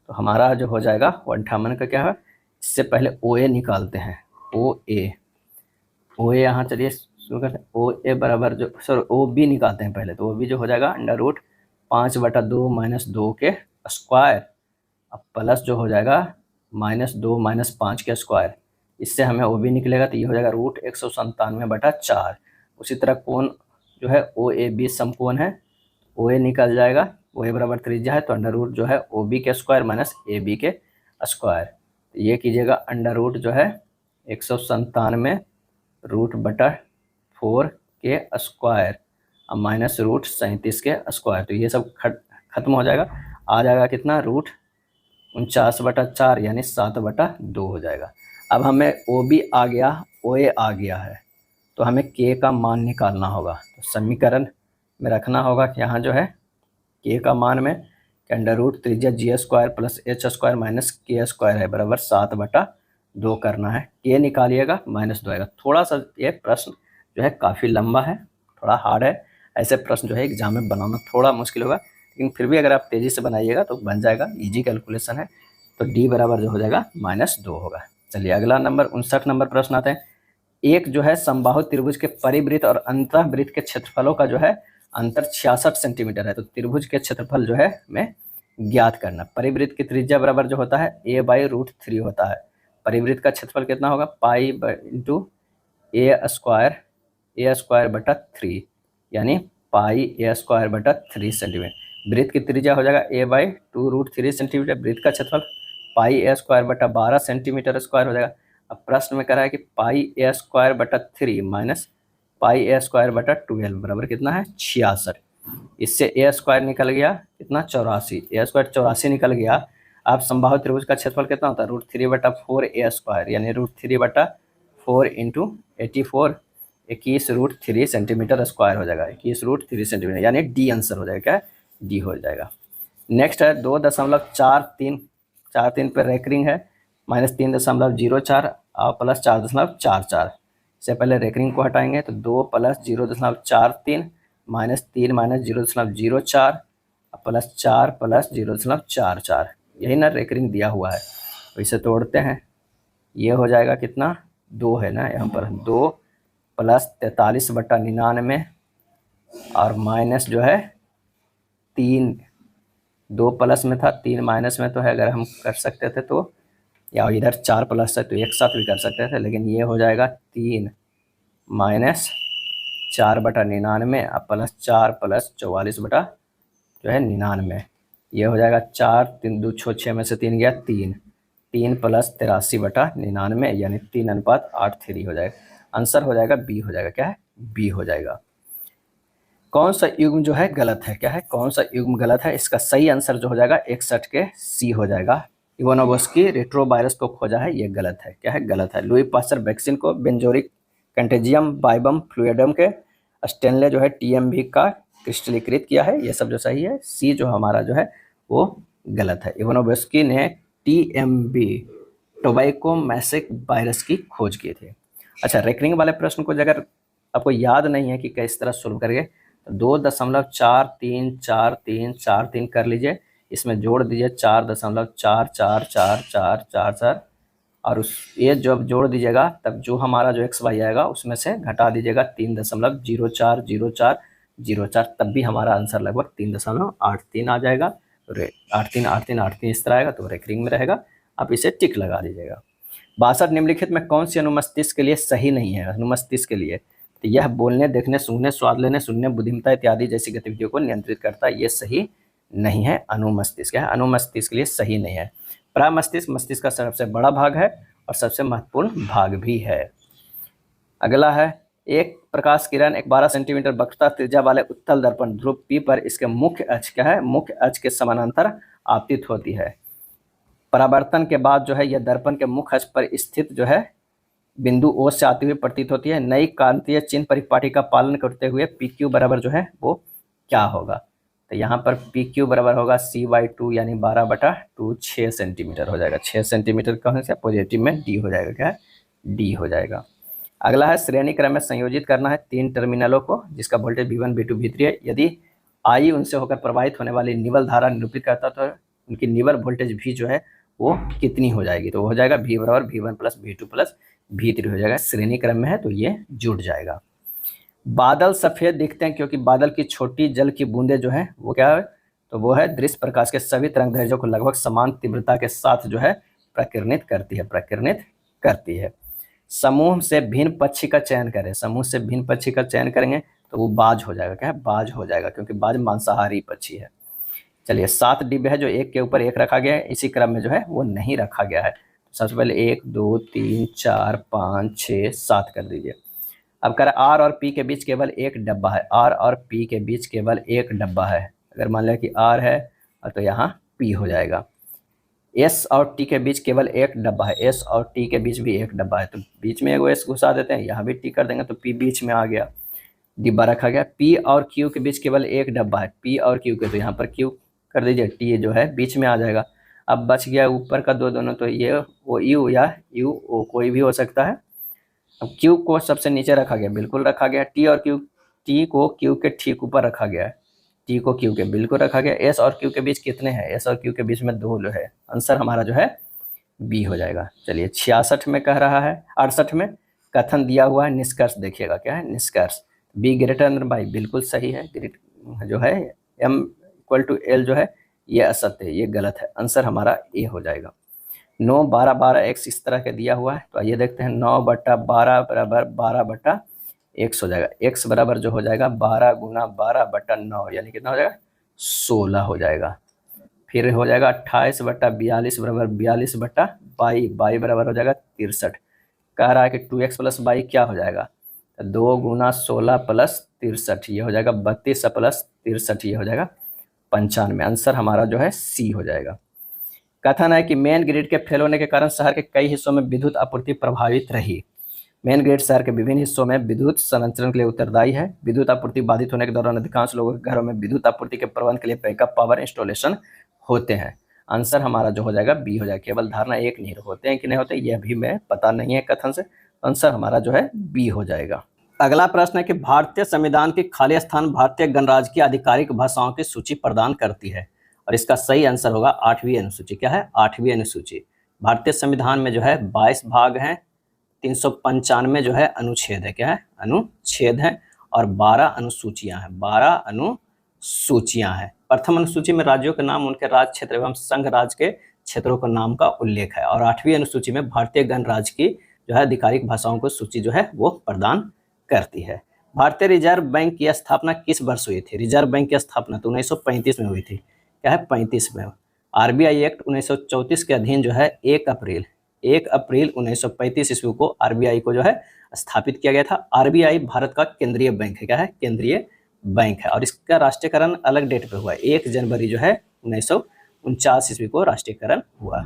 तो हमारा जो हो जाएगा 58 का क्या है? इससे पहले ओ ए निकालते हैं। ओ ए यहाँ चलिए शुरू करते हैं। ओ ए बराबर जो ओ बी निकालते हैं पहले, तो ओ बी जो हो जाएगा √5/2 - 2 के स्क्वायर, अब प्लस जो हो जाएगा -2 - 5 के स्क्वायर। इससे हमें ओ बी निकलेगा तो ये हो जाएगा √197/4। उसी तरह कोण जो है ओ ए बी समकोण है, ओ ए निकल जाएगा। ओ ए बराबर त्रिज्या है तो √ जो है ओ बी के स्क्वायर - ए बी के स्क्वायर। ये कीजिएगा √ जो है 197 √4 के स्क्वायर और -√37 के स्क्वायर। तो ये सब खत्म हो जाएगा। आ जाएगा कितना? 49/4 यानी 7/2 हो जाएगा। अब हमें OB आ गया, OA आ गया है, तो हमें K का मान निकालना होगा। तो समीकरण में रखना होगा कि यहाँ जो है K का मान में अंडर रूट त्रिज्या G² plus H² minus K² है बराबर 7/2 करना है। K निकालिएगा -2 आएगा। थोड़ा सा ये प्रश्न जो है काफ़ी लंबा है, थोड़ा हार्ड है। ऐसे प्रश्न जो है एग्जाम में बनाना थोड़ा मुश्किल होगा, लेकिन फिर भी अगर आप तेज़ी से बनाइएगा तो बन जाएगा, इजी कैलकुलेशन है। तो D बराबर जो हो जाएगा -2 होगा। चलिए अगला नंबर 59 नंबर प्रश्न आते हैं। एक जो है समबाहु त्रिभुज के परिवृत्त और अंतःवृत्त के क्षेत्रफलों का जो है अंतर 66 सेंटीमीटर है। तो त्रिभुज के क्षेत्रफल जो है हमें ज्ञात करना। परिवृत्त की त्रिज्या बराबर जो होता है a/√3 होता है। परिवृत्त का क्षेत्रफल कितना होगा, पाई इंटू a² यानी πa²/3 सेंटीमीटर। वृत्त की त्रिज्या हो जाएगा a/2√3 सेंटीमीटर। वृत्त का क्षेत्रफल πa²/12 सेंटीमीटर स्क्वायर हो जाएगा। अब प्रश्न में कह रहा है कि πa²/3 माइनस πa²/12 बराबर कितना है 66। इससे a² निकल गया कितना 84, a² 84 निकल गया। अब समबाहु त्रिभुज का क्षेत्रफल कितना होता है √3/4 a² यानी √3/4 इंटू 84 21√3 सेंटीमीटर स्क्वायर हो जाएगा। 21√3 सेंटीमीटर यानी डी आंसर हो जाएगा। क्या डी हो जाएगा। नेक्स्ट है 2.43 पर रेकरिंग है -3.04 और प्लस 4.44। इससे पहले रेकरिंग को हटाएंगे तो 2 प्लस 0.43 -3 माइनस 0.04 प्लस 4 प्लस 0.44। यही ना रेकरिंग दिया हुआ है। तो इसे तोड़ते हैं, ये हो जाएगा कितना 2 है ना, यहाँ पर 2 प्लस 43/99 और माइनस जो है 3, 2 प्लस में था 3 माइनस में तो है। अगर हम कर सकते थे तो, या इधर 4 प्लस है तो एक साथ भी कर सकते थे, लेकिन ये हो जाएगा 3 माइनस 4/99 और प्लस 4 प्लस 44/99। ये हो जाएगा 4 3 2 6 में से 3 गया 3 प्लस 83/99 यानी 3:8 हो जाएगा। आंसर हो जाएगा बी हो जाएगा। क्या है बी हो जाएगा। कौन सा युग्म जो है गलत है, क्या है कौन सा युग्म गलत है, इसका सही आंसर जो हो जाएगा 61 के सी हो जाएगा। इवानोव्स्की रेट्रोवायरस को खोजा है, ये गलत है। क्या है गलत है। लुई पास्चर वैक्सीन को बेंजोरिक कंटेजियम बाइबम फ्लूइडम के स्टेनले जो है TMB का क्रिस्टलीकृत किया है, ये सब जो सही है। सी जो हमारा जो है वो गलत है। इवानोव्स्की ने TMB टोबैको मैसिक वायरस की खोज की थी। अच्छा, रेकरिंग वाले प्रश्न को अगर आपको याद नहीं है कि किस तरह सोल्व करेंगे तो 2.434343 कर लीजिए, इसमें जोड़ दीजिए 4.444444 और उस ये जब जोड़ दीजिएगा तब जो हमारा जो XY आएगा उसमें से घटा दीजिएगा 3.040404, तब भी हमारा आंसर लगभग 3.83 आ जाएगा। 83 इस तरह आएगा तो रेकरिंग में रहेगा। आप इसे टिक लगा दीजिएगा। 62 निम्नलिखित में कौन सी अनुमस्तिष्क के लिए सही नहीं है। अनुमस्तिष्क के लिए तो यह बोलने, देखने, सूंघने, स्वाद लेने, सुनने, बुद्धिमत्ता इत्यादि जैसी गतिविधियों को नियंत्रित करता है, ये सही नहीं है। अनुमस्तिष्क है, अनुमस्तिष्क के लिए सही नहीं है। प्रमस्तिष्क मस्तिष्क का सबसे बड़ा भाग है और सबसे महत्वपूर्ण भाग भी है। अगला है, एक प्रकाश किरण एक 12 सेंटीमीटर वक्रता त्रिज्या वाले उत्तल दर्पण ध्रुव P पर इसके मुख्य अक्ष क्या है, मुख्य अक्ष के समानांतर आपतित होती है। परावर्तन के बाद जो है यह दर्पण के मुख्य अक्ष पर स्थित जो है बिंदु O से आती हुई प्रतीत होती है। नई कांतीय चिन्ह परिपाटी का पालन करते हुए PQ बराबर जो है वो क्या होगा। तो यहाँ पर PQ बराबर होगा C/2 यानी 12/2 6 सेंटीमीटर हो जाएगा। 6 सेंटीमीटर कौन से पॉजिटिव में डी हो जाएगा। क्या है डी हो जाएगा। अगला है, श्रेणी क्रम में संयोजित करना है 3 टर्मिनलों को जिसका वोल्टेज V1 V2 V3 है। यदि I उनसे होकर प्रवाहित होने वाली निवल धारा निरूपित करता तो उनकी निवल वोल्टेज भी जो है वो कितनी हो जाएगी। तो हो जाएगा V बराबर V1 plus V2 plus V3 हो जाएगा। श्रेणी क्रम में है तो ये जुड़ जाएगा। बादल सफ़ेद दिखते हैं क्योंकि बादल की छोटी जल की बूंदें जो है वो क्या है, तो वो है दृश्य प्रकाश के सभी तरंगदैर्ध्यों को लगभग समान तीव्रता के साथ जो है प्रकीर्णित करती है। समूह से भिन्न पक्षी का चयन करें। समूह से भिन्न पक्षी का चयन करेंगे तो वो बाज हो जाएगा। क्या है बाज हो जाएगा, क्योंकि बाज मांसाहारी पक्षी है। चलिए 7 डिब्बे है जो एक के ऊपर एक रखा गया है, इसी क्रम में जो है वो नहीं रखा गया है। सबसे पहले 1 2 3 4 5 6 7 कर दीजिए। अब कर R और P के बीच केवल एक डब्बा है। R और P के बीच केवल एक डब्बा है। अगर मान लिया कि R है तो यहाँ P हो जाएगा। एस और टी के बीच केवल एक डब्बा है, एस और टी के बीच भी एक डब्बा है, तो बीच में एगो एस घुसा देते हैं, यहाँ भी टी कर देंगे तो पी बीच में आ गया, डिब्बा रखा गया। पी और क्यू के बीच केवल एक डब्बा है, पी और क्यू के, तो यहाँ पर क्यू कर दीजिए, टी जो है बीच में आ जाएगा। अब बच गया ऊपर का दो दोनों, तो ये वो यू या यू ओ कोई भी हो सकता है। अब क्यू को सबसे नीचे रखा गया, बिल्कुल रखा गया। टी और क्यू, टी को क्यू के ठीक ऊपर रखा गया है, टी को क्यू के बिल्कुल रखा गया। एस और क्यू के बीच कितने हैं, एस और क्यू के बीच में 2 जो है, आंसर हमारा जो है बी हो जाएगा। चलिए 66 में कह रहा है, 68 में कथन दिया हुआ है, निष्कर्ष देखिएगा क्या है निष्कर्ष। बी ग्रेटर देन बाई बिल्कुल सही है, जो है एम इक्वल टू एल जो है ये असत्य है, ये गलत है, आंसर हमारा ए हो जाएगा। 9 12 12 एक्स इस तरह के दिया हुआ है, तो आइए देखते हैं 9 बटा 12 बराबर 12 बटा एक्स हो जाएगा। एक्स बराबर जो हो जाएगा 12 गुना 12 बटा 9, यानी कितना हो जाएगा 16 हो जाएगा। फिर हो जाएगा 28 बटा 42 बराबर 42 बटा 22 बराबर हो जाएगा 63। कह रहा है कि 2x प्लस 22 क्या हो जाएगा, 2 गुना 16 प्लस 63, ये हो जाएगा 32 प्लस 63, ये हो जाएगा 95। आंसर हमारा जो है सी हो जाएगा। कथन है कि मेन ग्रिड के फेल होने के कारण शहर के कई हिस्सों में विद्युत आपूर्ति प्रभावित रही। मेन ग्रिड शहर के विभिन्न हिस्सों में विद्युत संचरण के लिए उत्तरदायी है। विद्युत आपूर्ति बाधित होने के दौरान अधिकांश लोगों के घरों में विद्युत आपूर्ति के प्रबंध के लिए बैकअप पावर इंस्टॉलेशन होते हैं। आंसर हमारा जो हो जाएगा बी हो जाएगा। केवल धारणा एक नहीं, होते हैं कि नहीं होते यह भी मैं पता नहीं है कथन से, आंसर हमारा जो है बी हो जाएगा। अगला प्रश्न है कि भारतीय संविधान के खाली स्थान भारतीय गणराज्य की आधिकारिक भाषाओं की सूची प्रदान करती है, और इसका सही आंसर होगा 8वीं अनुसूची। क्या है 8वीं अनुसूची। भारतीय संविधान में जो है 22 भाग हैं, 395 जो है अनुच्छेद है, क्या है अनुच्छेद है, और 12 अनुसूचियां हैं, 12 अनुसूचियां हैं। प्रथम अनुसूची में राज्यों के नाम उनके राज्य क्षेत्र एवं संघ राज्य के क्षेत्रों के नाम का उल्लेख है, और 8वीं अनुसूची में भारतीय गणराज्य की जो है आधिकारिक भाषाओं को सूची जो है वो प्रदान करती है। भारतीय रिजर्व बैंक की स्थापना किस वर्ष हुई थी? रिजर्व बैंक की स्थापना तो 1935 में हुई थी, क्या है 35 में। आरबीआई एक्ट 1934 के अधीन जो है 1 अप्रैल 1935 ईस्वी को आरबीआई को जो है स्थापित किया गया था। आरबीआई भारत का केंद्रीय बैंक है, क्या है केंद्रीय बैंक है, और इसका राष्ट्रीयकरण अलग डेट पे हुआ है, 1 जनवरी जो है 1949 ईस्वी को राष्ट्रीयकरण हुआ।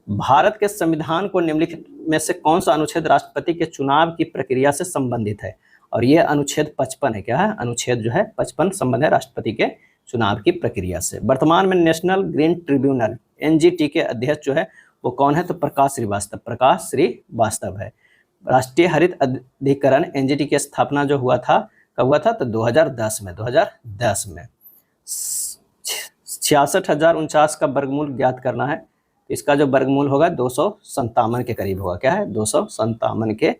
भारत के संविधान को निम्नलिखित में से कौन सा अनुच्छेद राष्ट्रपति के चुनाव की प्रक्रिया से संबंधित है? और ये अनुच्छेद 55 है, क्या है अनुच्छेद जो है 55 संबंध है राष्ट्रपति के चुनाव की प्रक्रिया से। वर्तमान में नेशनल ग्रीन ट्रिब्यूनल एनजीटी के अध्यक्ष जो है वो कौन है? तो प्रकाश श्रीवास्तव है। राष्ट्रीय हरित अधिकरण एनजीटी की स्थापना जो हुआ था कब हुआ था? तो 2010 में 66,049 का वर्गमूल ज्ञात करना है। इसका जो वर्गमूल होगा 257 के करीब होगा, क्या है 257 के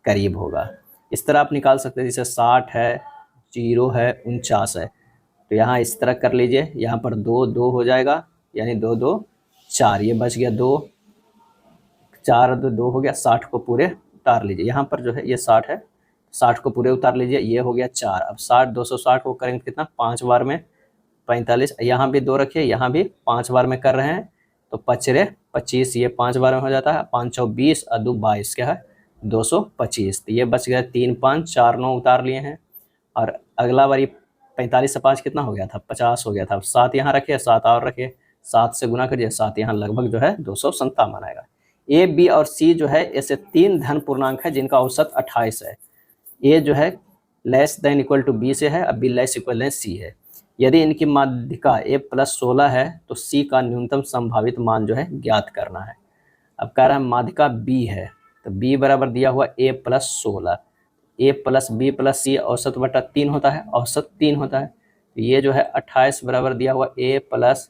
करीब होगा। इस तरह आप निकाल सकते हैं, जैसे 60 है, 0 है, 49 है, तो यहाँ इस तरह कर लीजिए, यहाँ पर 2 2 हो जाएगा, यानी 2 2 4, ये बच गया 2 4 2 हो गया। 60 को पूरे उतार लीजिए, यहाँ पर जो है ये 60 है, 60 को पूरे उतार लीजिए, ये हो गया 4। अब 60 260 को करेंगे कितना 5 बार में 45, यहाँ भी 2 रखिए, यहाँ भी 5 बार में कर रहे हैं, तो 5 25, ये 5 बार में हो जाता है, 5 6 20 और 2 22, क्या है 225। तो ये बच गया 3 5 4 9 उतार लिए हैं, और अगला बारी 45 से 5 कितना हो गया था 50 हो गया था। अब 7 यहाँ रखिए, 7 और रखिए, 7 से गुना करिए, 7 यहाँ लगभग जो है 257 आएगा। ए बी और सी जो है ऐसे 3 धन पूर्णांक है जिनका औसत 28 है। ए जो है less than equal to B से है, अब B less equal to C है। यदि इनकी माध्यिका ए प्लस 16 है तो सी का न्यूनतम संभावित मान जो है ज्ञात करना है। अब कह रहा है माध्यिका बी है, तो बी बराबर दिया हुआ ए प्लस 16, ए प्लस बी प्लस सी औसत बटा 3 होता है, औसत 3 होता है, तो ये जो है 28 बराबर दिया हुआ ए प्लस,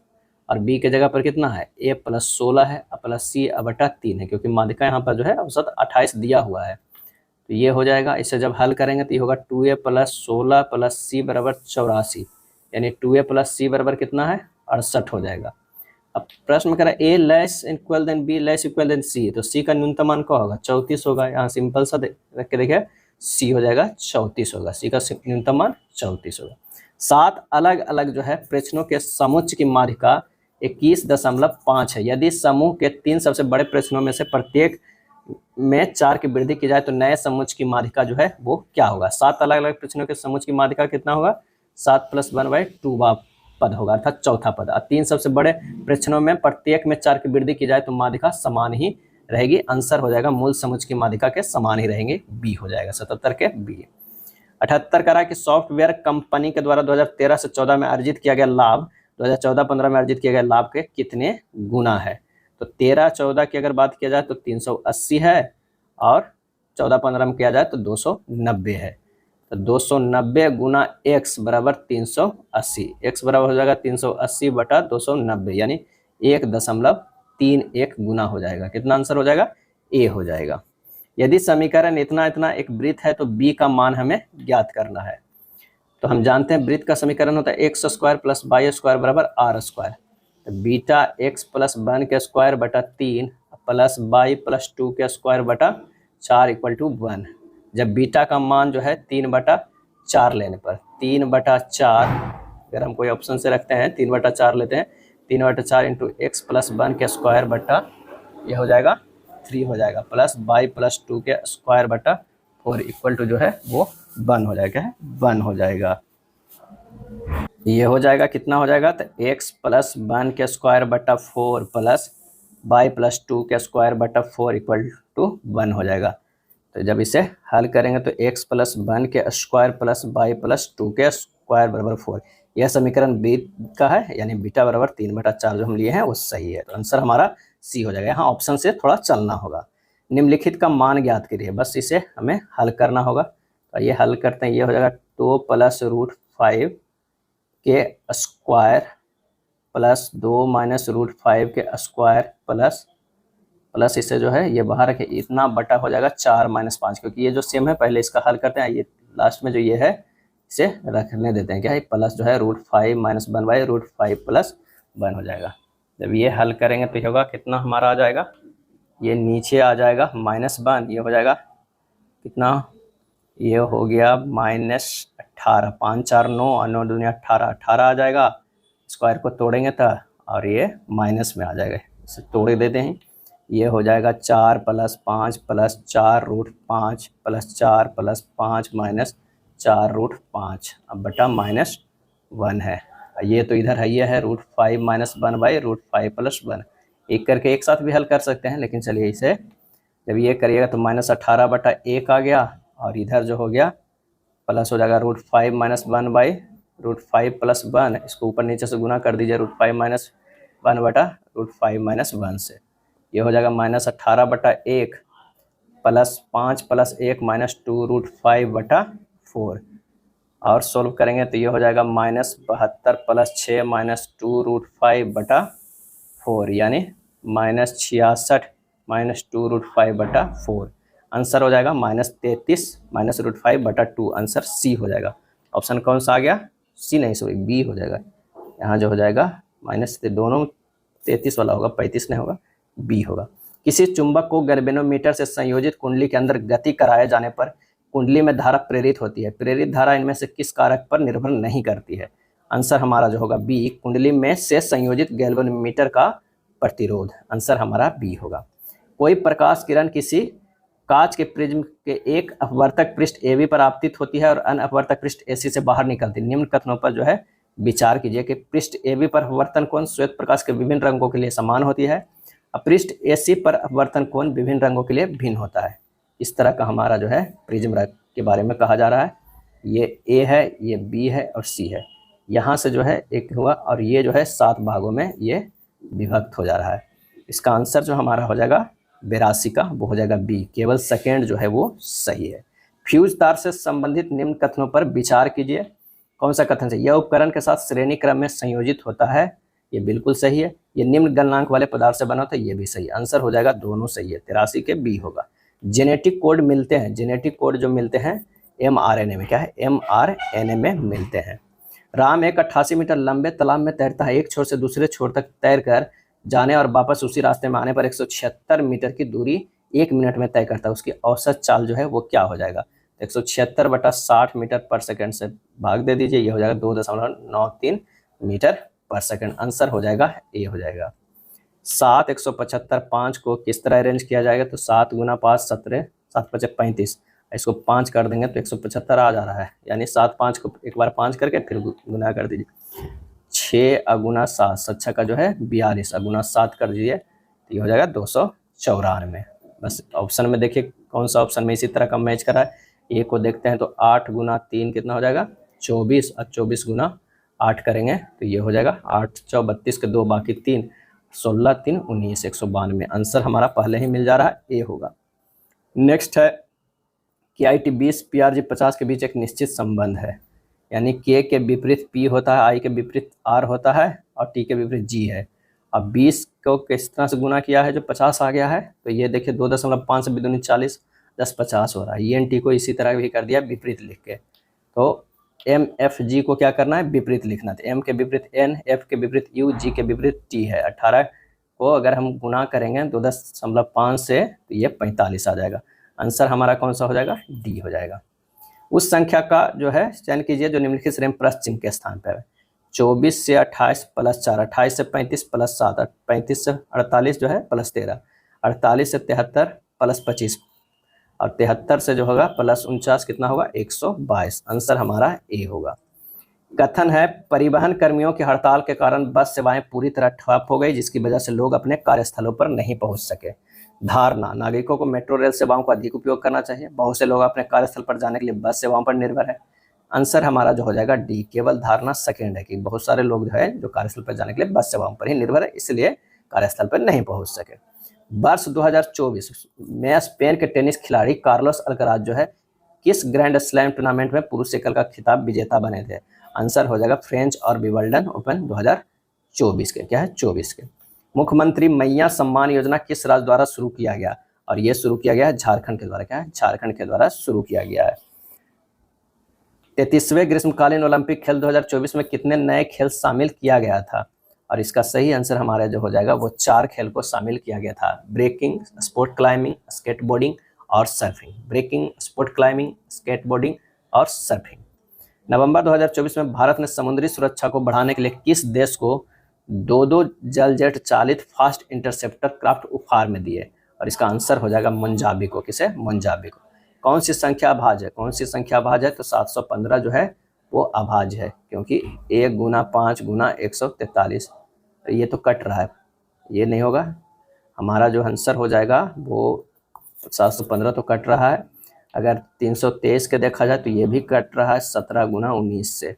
और बी के जगह पर कितना है ए प्लस 16 है, प्लस सी बटा 3 है, क्योंकि माध्यिका यहाँ पर जो है औसत 28 दिया हुआ है, तो ये हो जाएगा। इसे जब हल करेंगे तो ये होगा 2a प्लस 16 प्लस सी बराबर 84, यानी 2a प्लस सी बराबर कितना है 68 हो जाएगा। अब प्रश्न में कह रहा है A less equal than B less equal than C, तो सी का न्यूनतम मान क्या होगा 34 होगा। यहाँ सिंपल सा रख के देखिए, सी हो जाएगा 34 होगा, सी का न्यूनतम मान 34 होगा। 7 अलग अलग जो है प्रश्नों के समुच्चय की माध्यिका 21.5 है। यदि समूह के 3 सबसे बड़े प्रश्नों में से प्रत्येक में 4 की वृद्धि की जाए तो नए समुच्चय की माध्यिका जो है वो क्या होगा? 7 अलग अलग प्रश्नों के समुच्चय की माध्यिका कितना होगा? 7 + 1/2 पद होगा, अर्थात चौथा पद। 3 सबसे बड़े प्रश्नों में प्रत्येक में 4 की वृद्धि की जाए तो माध्यिका समान ही रहेगी। आंसर हो जाएगा मूल समुच्चय की माध्यिका के समान ही रहेंगे, बी हो जाएगा 77 के बी। 78 कह रहा है कि सॉफ्टवेयर कंपनी के द्वारा 2013 से 14 में अर्जित किया गया लाभ 2014-15 में अर्जित किया गया लाभ के कितने गुना है। तो 13-14 की अगर बात किया जाए तो 380 है और 14-15 में किया जाए तो 290 है। तो 290 गुना x बराबर 380, x बराबर हो जाएगा 380 बटा 290 यानी 1.31 गुना हो जाएगा। कितना आंसर हो जाएगा, ए हो जाएगा। यदि समीकरण इतना इतना एक वृत्त है तो b का मान हमें ज्ञात करना है। तो हम जानते हैं वृत्त का समीकरण होता है x square plus y square बराबर आर स्क्वायर। तो बीटा एक्स प्लस 1 के स्क्वायर बटा 3 प्लस वाई प्लस 2 के स्क्वायर बटा 4 इक्वल टू 1। जब बीटा का मान जो है 3/4 लेने पर 3/4 अगर हम कोई ऑप्शन से रखते हैं 3/4 लेते हैं 3/4 इंटू एक्स प्लस 1 के स्क्वायर बटा यह हो जाएगा 3 हो जाएगा प्लस वाई प्लस 2 के स्क्वायर बटा 4 इक्वल टू जो है वो 1 हो जाएगा, 1 हो जाएगा। ये हो जाएगा कितना हो जाएगा, तो x प्लस 1 के स्क्वायर बटा 4 प्लस वाई प्लस 2 के स्क्वायर बटा 4 इक्वल टू 1 हो जाएगा। तो जब इसे हल करेंगे तो x प्लस 1 के स्क्वायर प्लस वाई प्लस 2 के स्क्वायर बराबर 4, यह समीकरण बी का है यानी बीटा बराबर 3/4 जो हम लिए हैं वो सही है। तो आंसर हमारा सी हो जाएगा। यहाँ ऑप्शन से थोड़ा चलना होगा। निम्नलिखित का मान ज्ञात करिए, बस इसे हमें हल करना होगा। तो ये हल करते हैं, ये हो जाएगा 2 प्लस √5 के स्क्वायर प्लस 2 माइनस √5 के स्क्वायर प्लस इसे जो है ये बाहर रखे इतना बटा हो जाएगा 4 - 5, क्योंकि ये जो सेम है पहले इसका हल करते हैं। ये लास्ट में जो ये है इसे रखने देते हैं, क्या है प्लस जो है √5 - 1/√5 प्लस 1 हो जाएगा। जब ये हल करेंगे तो ये होगा कितना हमारा आ जाएगा, ये नीचे आ जाएगा -1, ये हो जाएगा कितना, ये हो गया -18, 5 4 9 और 9 दूनी 18 आ जाएगा। स्क्वायर को तोड़ेंगे तो और ये माइनस में आ जाएगा, इसे तोड़ देते हैं। ये हो जाएगा 4 + 5 + 4 √5 + 4 + 5 - 4 √5 अब बटा -1 है। ये तो इधर है, ये है √5 - 1/√5 + 1, एक करके एक साथ भी हल कर सकते हैं, लेकिन चलिए इसे जब ये करिएगा तो -18/1 आ गया और इधर जो हो गया प्लस हो जाएगा √5 - 1/√5 + 1, इसको ऊपर नीचे से गुना कर दीजिए √5 - 1/√5 - 1 से, ये हो जाएगा -18/1 + 5 + 1 - 2 √5/4 और सोल्व करेंगे तो ये हो जाएगा -72 + 6 - 2 √5/4 यानी -66 - 2 √5/4। आंसर हो जाएगा -33 - √5/2। आंसर सी हो जाएगा। ऑप्शन कौन सा आ गया, सी नहीं सॉरी बी हो जाएगा। यहाँ जो हो जाएगा दोनों 33 वाला होगा, 35 नहीं होगा, बी होगा। किसी चुंबक को गैल्वेनोमीटर से संयोजित कुंडली के अंदर गति कराए जाने पर कुंडली में धारा प्रेरित होती है। प्रेरित धारा इनमें से किस कारक पर निर्भर नहीं करती है। आंसर हमारा जो होगा बी, कुंडली में से संयोजित गैल्वेनोमीटर का प्रतिरोध। आंसर हमारा बी होगा। कोई प्रकाश किरण किसी कांच के प्रिज्म के एक अपवर्तक पृष्ठ AB पर आपतित होती है और अन्य अपवर्तक पृष्ठ AC से बाहर निकलती है। निम्न कथनों पर जो है विचार कीजिए कि पृष्ठ AB पर अपवर्तन कोण श्वेत प्रकाश के विभिन्न रंगों के लिए समान होती है, पृष्ठ AC पर अपवर्तन कोण विभिन्न रंगों के लिए भिन्न होता है। इस तरह का हमारा जो है प्रिज्म के बारे में कहा जा रहा है। ये A है, ये B है और C है। यहाँ से जो है एक हुआ और ये जो है 7 भागों में ये विभक्त हो जा रहा है। इसका आंसर जो हमारा हो जाएगा 82 का, वो हो जाएगा बी, केवल सेकेंड जो है वो सही है। फ्यूज तार से संबंधित निम्न कथनों पर विचार कीजिए। कौन सा कथन से, यह उपकरण के साथ श्रेणी क्रम में संयोजित होता है, ये बिल्कुल सही है। ये निम्न गलनांक वाले पदार्थ से बना होता है, ये भी सही। आंसर हो जाएगा दोनों सही है, 83 के बी होगा। जेनेटिक कोड मिलते हैं, जेनेटिक कोड जो मिलते हैं mRNA में, क्या है mRNA में मिलते हैं। राम एक 88 मीटर लंबे तालाब में तैरता है। एक छोर से दूसरे छोर तक तैर कर जाने और वापस उसी रास्ते में आने पर 176 मीटर की दूरी 1 मिनट में तय करता है। उसकी औसत चाल जो है वो क्या हो जाएगा। 176/60 मीटर पर सेकंड से भाग दे दीजिए, ये हो जाएगा 2.93 मीटर पर सेकंड। आंसर हो जाएगा ए हो जाएगा। 7 175 5 को किस तरह अरेंज किया जाएगा, तो 7 × 5 17, 7 × 5 35, इसको 5 कर देंगे तो 175 आ जा रहा है, यानी 7 5 को एक बार 5 करके फिर गुना कर दीजिए। 6 अगुना 7, 7 का जो है 42, अगुना 7 कर दीजिए तो ये हो जाएगा 294। बस ऑप्शन में देखिए कौन सा ऑप्शन में इसी तरह का मैच करा है। ए को देखते हैं तो 8 गुना 3 कितना हो जाएगा 24, और 24 गुना 8 करेंगे तो ये हो जाएगा 8 चौ 32 के 2 बाकी 3, 16 3 19, 192। आंसर हमारा पहले ही मिल जा रहा है, ए होगा। नेक्स्ट है कि IT 20 PRG 50 के बीच एक निश्चित संबंध है, यानी के विपरीत P होता है, I के विपरीत R होता है और T के विपरीत G है। अब 20 को किस तरह से गुना किया है जो 50 आ गया है, तो ये देखिए 2.5 से भी 40, 10 50 हो रहा है। ENT को इसी तरह भी कर दिया विपरीत लिख के, तो MFG को क्या करना है विपरीत लिखना था। M के विपरीत N, F के विपरीत U, G के विपरीत T है। 18 को अगर हम गुना करेंगे 2.5 से तो ये 45 आ जाएगा। आंसर हमारा कौन सा हो जाएगा, डी हो जाएगा। उस संख्या का जो है चयन कीजिए जो निम्नलिखित श्रेणी प्लस चिन्ह के स्थान पर है। 24 से 28 प्लस 4, 28 से 35 प्लस 7, 35 से 48 जो है प्लस 13, 48 से 73 प्लस 25 और 73 से जो होगा प्लस 49 कितना होगा 122। आंसर हमारा ए होगा। कथन है परिवहन कर्मियों की हड़ताल के कारण बस सेवाएं पूरी तरह ठप हो गई, जिसकी वजह से लोग अपने कार्यस्थलों पर नहीं पहुंच सके। धारणा नागरिकों को मेट्रो रेल सेवाओं का अधिक उपयोग करना चाहिए। बहुत से लोग अपने कार्यस्थल पर जाने के लिए बस सेवाओं पर निर्भर है। आंसर हमारा जो हो जाएगा डी। केवल धारणा सेकेंड है कि बहुत सारे लोग जो है जो कार्यस्थल पर जाने के लिए बस सेवाओं पर ही निर्भर है, इसलिए कार्यस्थल पर नहीं पहुंच सके। वर्ष 2024 में स्पेन के टेनिस खिलाड़ी कार्लोस अल्कराज जो है किस ग्रैंड स्लैम टूर्नामेंट में पुरुष एकल का खिताब विजेता बने थे। आंसर हो जाएगा फ्रेंच और विंबलडन ओपन 2024 के, क्या है 24 के। मुख्यमंत्री मैया सम्मान योजना किस राज्य द्वारा शुरू किया गया, और यह शुरू किया गया है झारखंड के द्वारा, क्या है झारखंड के द्वारा शुरू किया गया है। 33वें ग्रीष्मकालीन ओलंपिक खेल 2024 में कितने नए खेल शामिल किया गया था, और इसका सही आंसर हमारा जो हो जाएगा वो 4 खेल को शामिल किया गया था। ब्रेकिंग, स्पोर्ट क्लाइंबिंग, स्केटबोर्डिंग और surfing. Breaking, sport climbing, skateboarding और सर्फिंग। नवंबर 2024 में भारत ने समुद्री सुरक्षा को बढ़ाने के लिए किस देश को 2 जलजेट चालित फास्ट इंटरसेप्टर क्राफ्ट उपहार में दिए, और इसका आंसर हो जाएगा मुंजाबी को। किसे, मुंजाबी को। कौन सी संख्या अभाज्य है, कौन सी संख्या अभाज्य है, तो 715 जो है वो अभाज्य है, क्योंकि 1 गुना 5 गुना 143, तो ये तो कट रहा है, ये नहीं होगा। हमारा जो आंसर हो जाएगा वो 715 तो कट रहा है। अगर 323 के देखा जाए तो ये भी कट रहा है 17 गुना 19 से।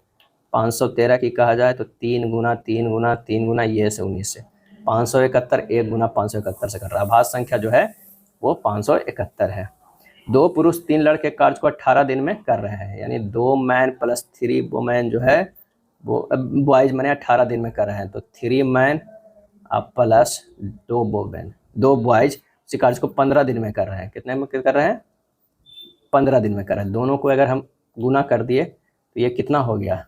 513 की कहा जाए तो 3 गुना 3 गुना 3 गुना ये से 19 से। 571 1 गुना 571 से कट रहा है। अभाज्य संख्या जो है वो 571 है। 2 पुरुष 3 लड़के कार्य को 18 दिन में कर रहे हैं, यानी 2 मैन प्लस 3 वुमेन जो है वो बॉयज मैंने 18 दिन में कर रहे हैं, तो 3 मैन प्लस 2 वुमेन, 2 बॉयज उसी कार्य को 15 दिन में कर रहे हैं। कितने में कर रहे हैं, 15 दिन में कर रहे हैं। दोनों को अगर हम गुना कर दिए तो ये कितना हो गया,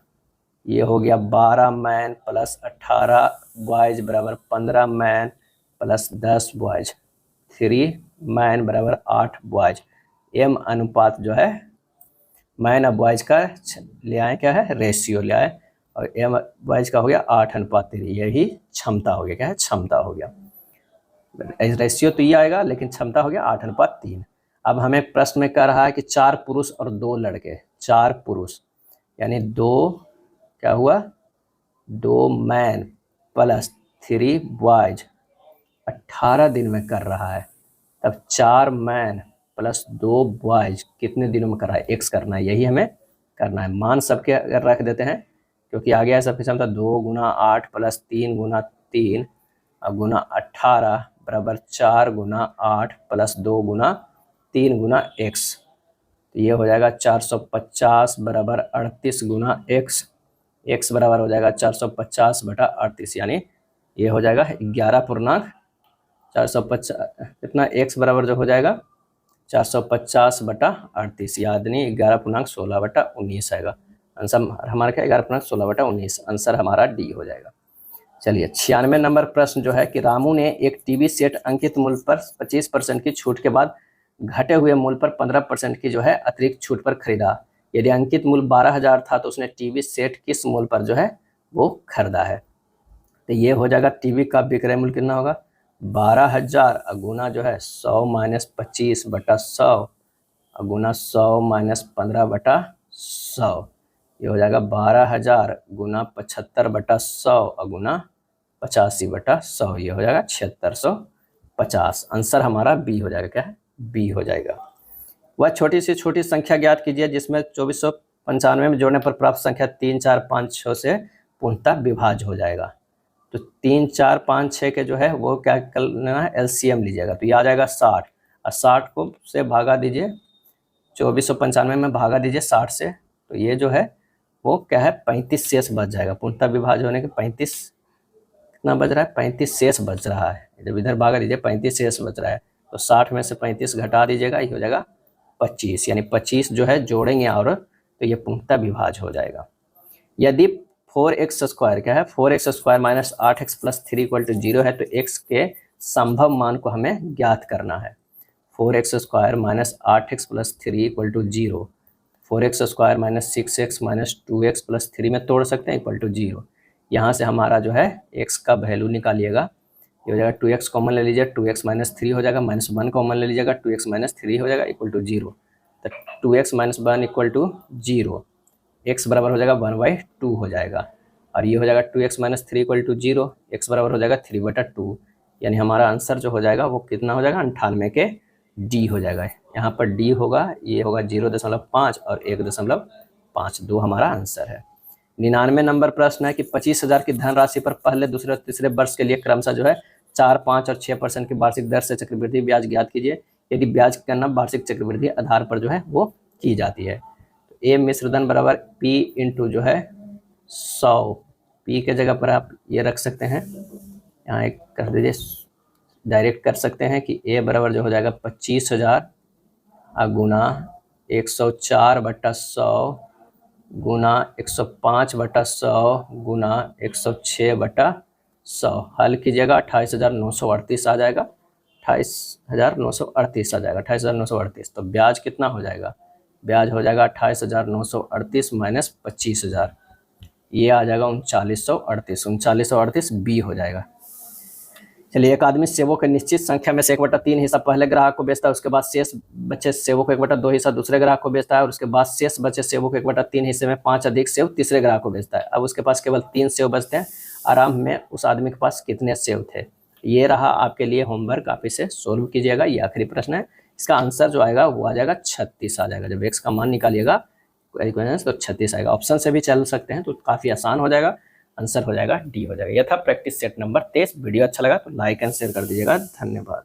ये हो गया 12 मैन प्लस 18 बॉयज बराबर 15 मैन प्लस 10 बॉयज, 3 मैन बराबर 8 बॉयज। एम अनुपात जो है मैन और बॉयज का ले आए, क्या है रेशियो ले आए, और एम बॉयज का हो गया 8:3, यही क्षमता हो गया, क्या है क्षमता हो गया। रेशियो तो ये आएगा लेकिन क्षमता हो गया 8:3। अब हमें प्रश्न में कह रहा है कि 4 पुरुष और 2 लड़के, 4 पुरुष यानी 2 क्या हुआ 2 मैन प्लस 3 बॉयज 18 दिन में कर रहा है, तब 4 मैन प्लस 2 बॉयज कितने दिनों में कर रहा है, एक्स करना है, यही हमें करना है। मान सबके अगर रख देते हैं क्योंकि आ गया है सबकी क्षमता 2 गुना 8 प्लस 3 गुना 3 गुना 18 बराबर 4 गुना 8 प्लस 2 गुना 3 गुना एक्स, तो ये हो जाएगा 450 बराबर 38 गुना एक्स, एक्स बराबर हो जाएगा 450 बटा 38, यानी ये हो जाएगा 11.450 कितना, एक्स बराबर जो हो जाएगा 450 बटा 38, याद नहीं 11.16 बटा 19 आएगा। आंसर हमारा क्या 11.16 बटा 19, आंसर हमारा डी हो जाएगा। चलिए 96 नंबर प्रश्न जो है कि रामू ने एक टीवी सेट अंकित मूल्य पर 25% की छूट के बाद घटे हुए मूल्य पर 15% की जो है अतिरिक्त छूट पर खरीदा। यदि अंकित मूल्य 12,000 था तो उसने टीवी सेट किस मूल्य पर जो है वो खरीदा है, तो ये हो जाएगा टीवी का विक्रय मूल्य कितना होगा 12,000 गुना जो है 100 माइनस 25 बटा 100 गुना 100 माइनस 15 बटा 100, ये हो जाएगा 12,000 गुना 75/100 गुना 85/100, ये हो जाएगा 7650। आंसर हमारा बी हो जाएगा। क्या है? बी हो जाएगा। वह छोटी से छोटी संख्या ज्ञात कीजिए जिसमें 2495 में जोड़ने पर प्राप्त संख्या 3, 4, 5, 6 से पूर्णतः विभाज्य हो जाएगा। तो 3, 4, 5, 6 के जो है वो क्या कर लेना है, एलसीएम लीजिएगा। तो ये आ जाएगा 60 और 60 को से भागा दीजिए, 2495 में भागा दीजिए 60 से, तो ये जो है वो क्या है, 35 शेष बच जाएगा। पूर्णतः विभाज्य होने के 35 कितना बच रहा है, 35 शेष बच रहा है। जब इधर भागा दीजिए 35 शेष बच रहा है, तो 60 में से 35 घटा दीजिएगा, ये हो जाएगा 25, यानी 25 जो है जोड़ेंगे और तो ये पूर्णतः विभाज्य हो जाएगा। यदि 4x² क्या है, 4x² minus 8x plus 3 equal to 0 है, तो x के संभव मान को हमें ज्ञात करना है। 4x² minus 8x plus 3 equal to 0, 4x² minus 6x minus 2x plus 3 में तोड़ सकते हैं इक्वल टू 0। यहाँ से हमारा जो है x का वैल्यू निकालिएगा, ये हो जाएगा 2x कॉमन ले लीजिए, 2x माइनस 3 हो जाएगा, माइनस 1 कॉमन ले लीजिएगा, 2x माइनस 3 हो जाएगा इक्वल टू 0। तो 2x minus 1 equal to 0, x बराबर हो जाएगा 1/2 हो जाएगा, और ये हो जाएगा 2x minus 3 equal to 0, x बराबर हो जाएगा 3/2, यानी हमारा आंसर जो हो जाएगा वो कितना हो जाएगा, 98 के डी हो जाएगा। यहाँ पर डी होगा, ये होगा 0.5 और 1.52 हमारा आंसर है। 99 नंबर प्रश्न है कि 25,000 की धनराशि पर पहले, दूसरे और तीसरे वर्ष के लिए क्रमशः जो है 4, 5 और 6% की वार्षिक दर से चक्रवृद्धि ब्याज ज्ञात कीजिए यदि ब्याज की गणना वार्षिक चक्रवृद्धि आधार पर जो है वो की जाती है। तो ए मिश्रधन बराबर पी इंटू जो है 100, पी के जगह पर आप ये रख सकते हैं, यहाँ एक कर दीजिए, डायरेक्ट कर सकते हैं कि ए बराबर जो हो जाएगा 25,000 गुना 104/100 गुना 105/100 गुना 106/100। हल कीजिएगा 28,938 आ जाएगा, 28,938 आ जाएगा, 28,938। तो ब्याज कितना हो जाएगा, ब्याज हो जाएगा 28,938 माइनस 25,000, ये आ जाएगा 3938, 3938 बी हो जाएगा। चलिए, एक आदमी सेवों के निश्चित संख्या में से 1/3 हिस्सा पहले ग्राहक को बेचता है, उसके बाद शेष बचे सेवों को 1/2 हिस्सा दूसरे ग्राहक को बेचता है, और उसके बाद शेष बचे सेवों को 1/3 हिस्से में 5 अधिक सेव तीसरे ग्राहक को बेचता है। अब उसके पास केवल 3 सेव बचते हैं। आराम में उस आदमी के पास कितने सेव थे? ये रहा आपके लिए होमवर्क, आप इसे सोल्व कीजिएगा। ये आखिरी प्रश्न है, इसका आंसर जो आएगा वो आ जाएगा 36 आ जाएगा। जब x का मान निकालिएगा तो 36 आएगा। ऑप्शन से भी चल सकते हैं तो काफ़ी आसान हो जाएगा, आंसर हो जाएगा डी हो जाएगा। यह था प्रैक्टिस सेट नंबर 23। वीडियो अच्छा लगा तो लाइक एंड शेयर कर दीजिएगा। धन्यवाद।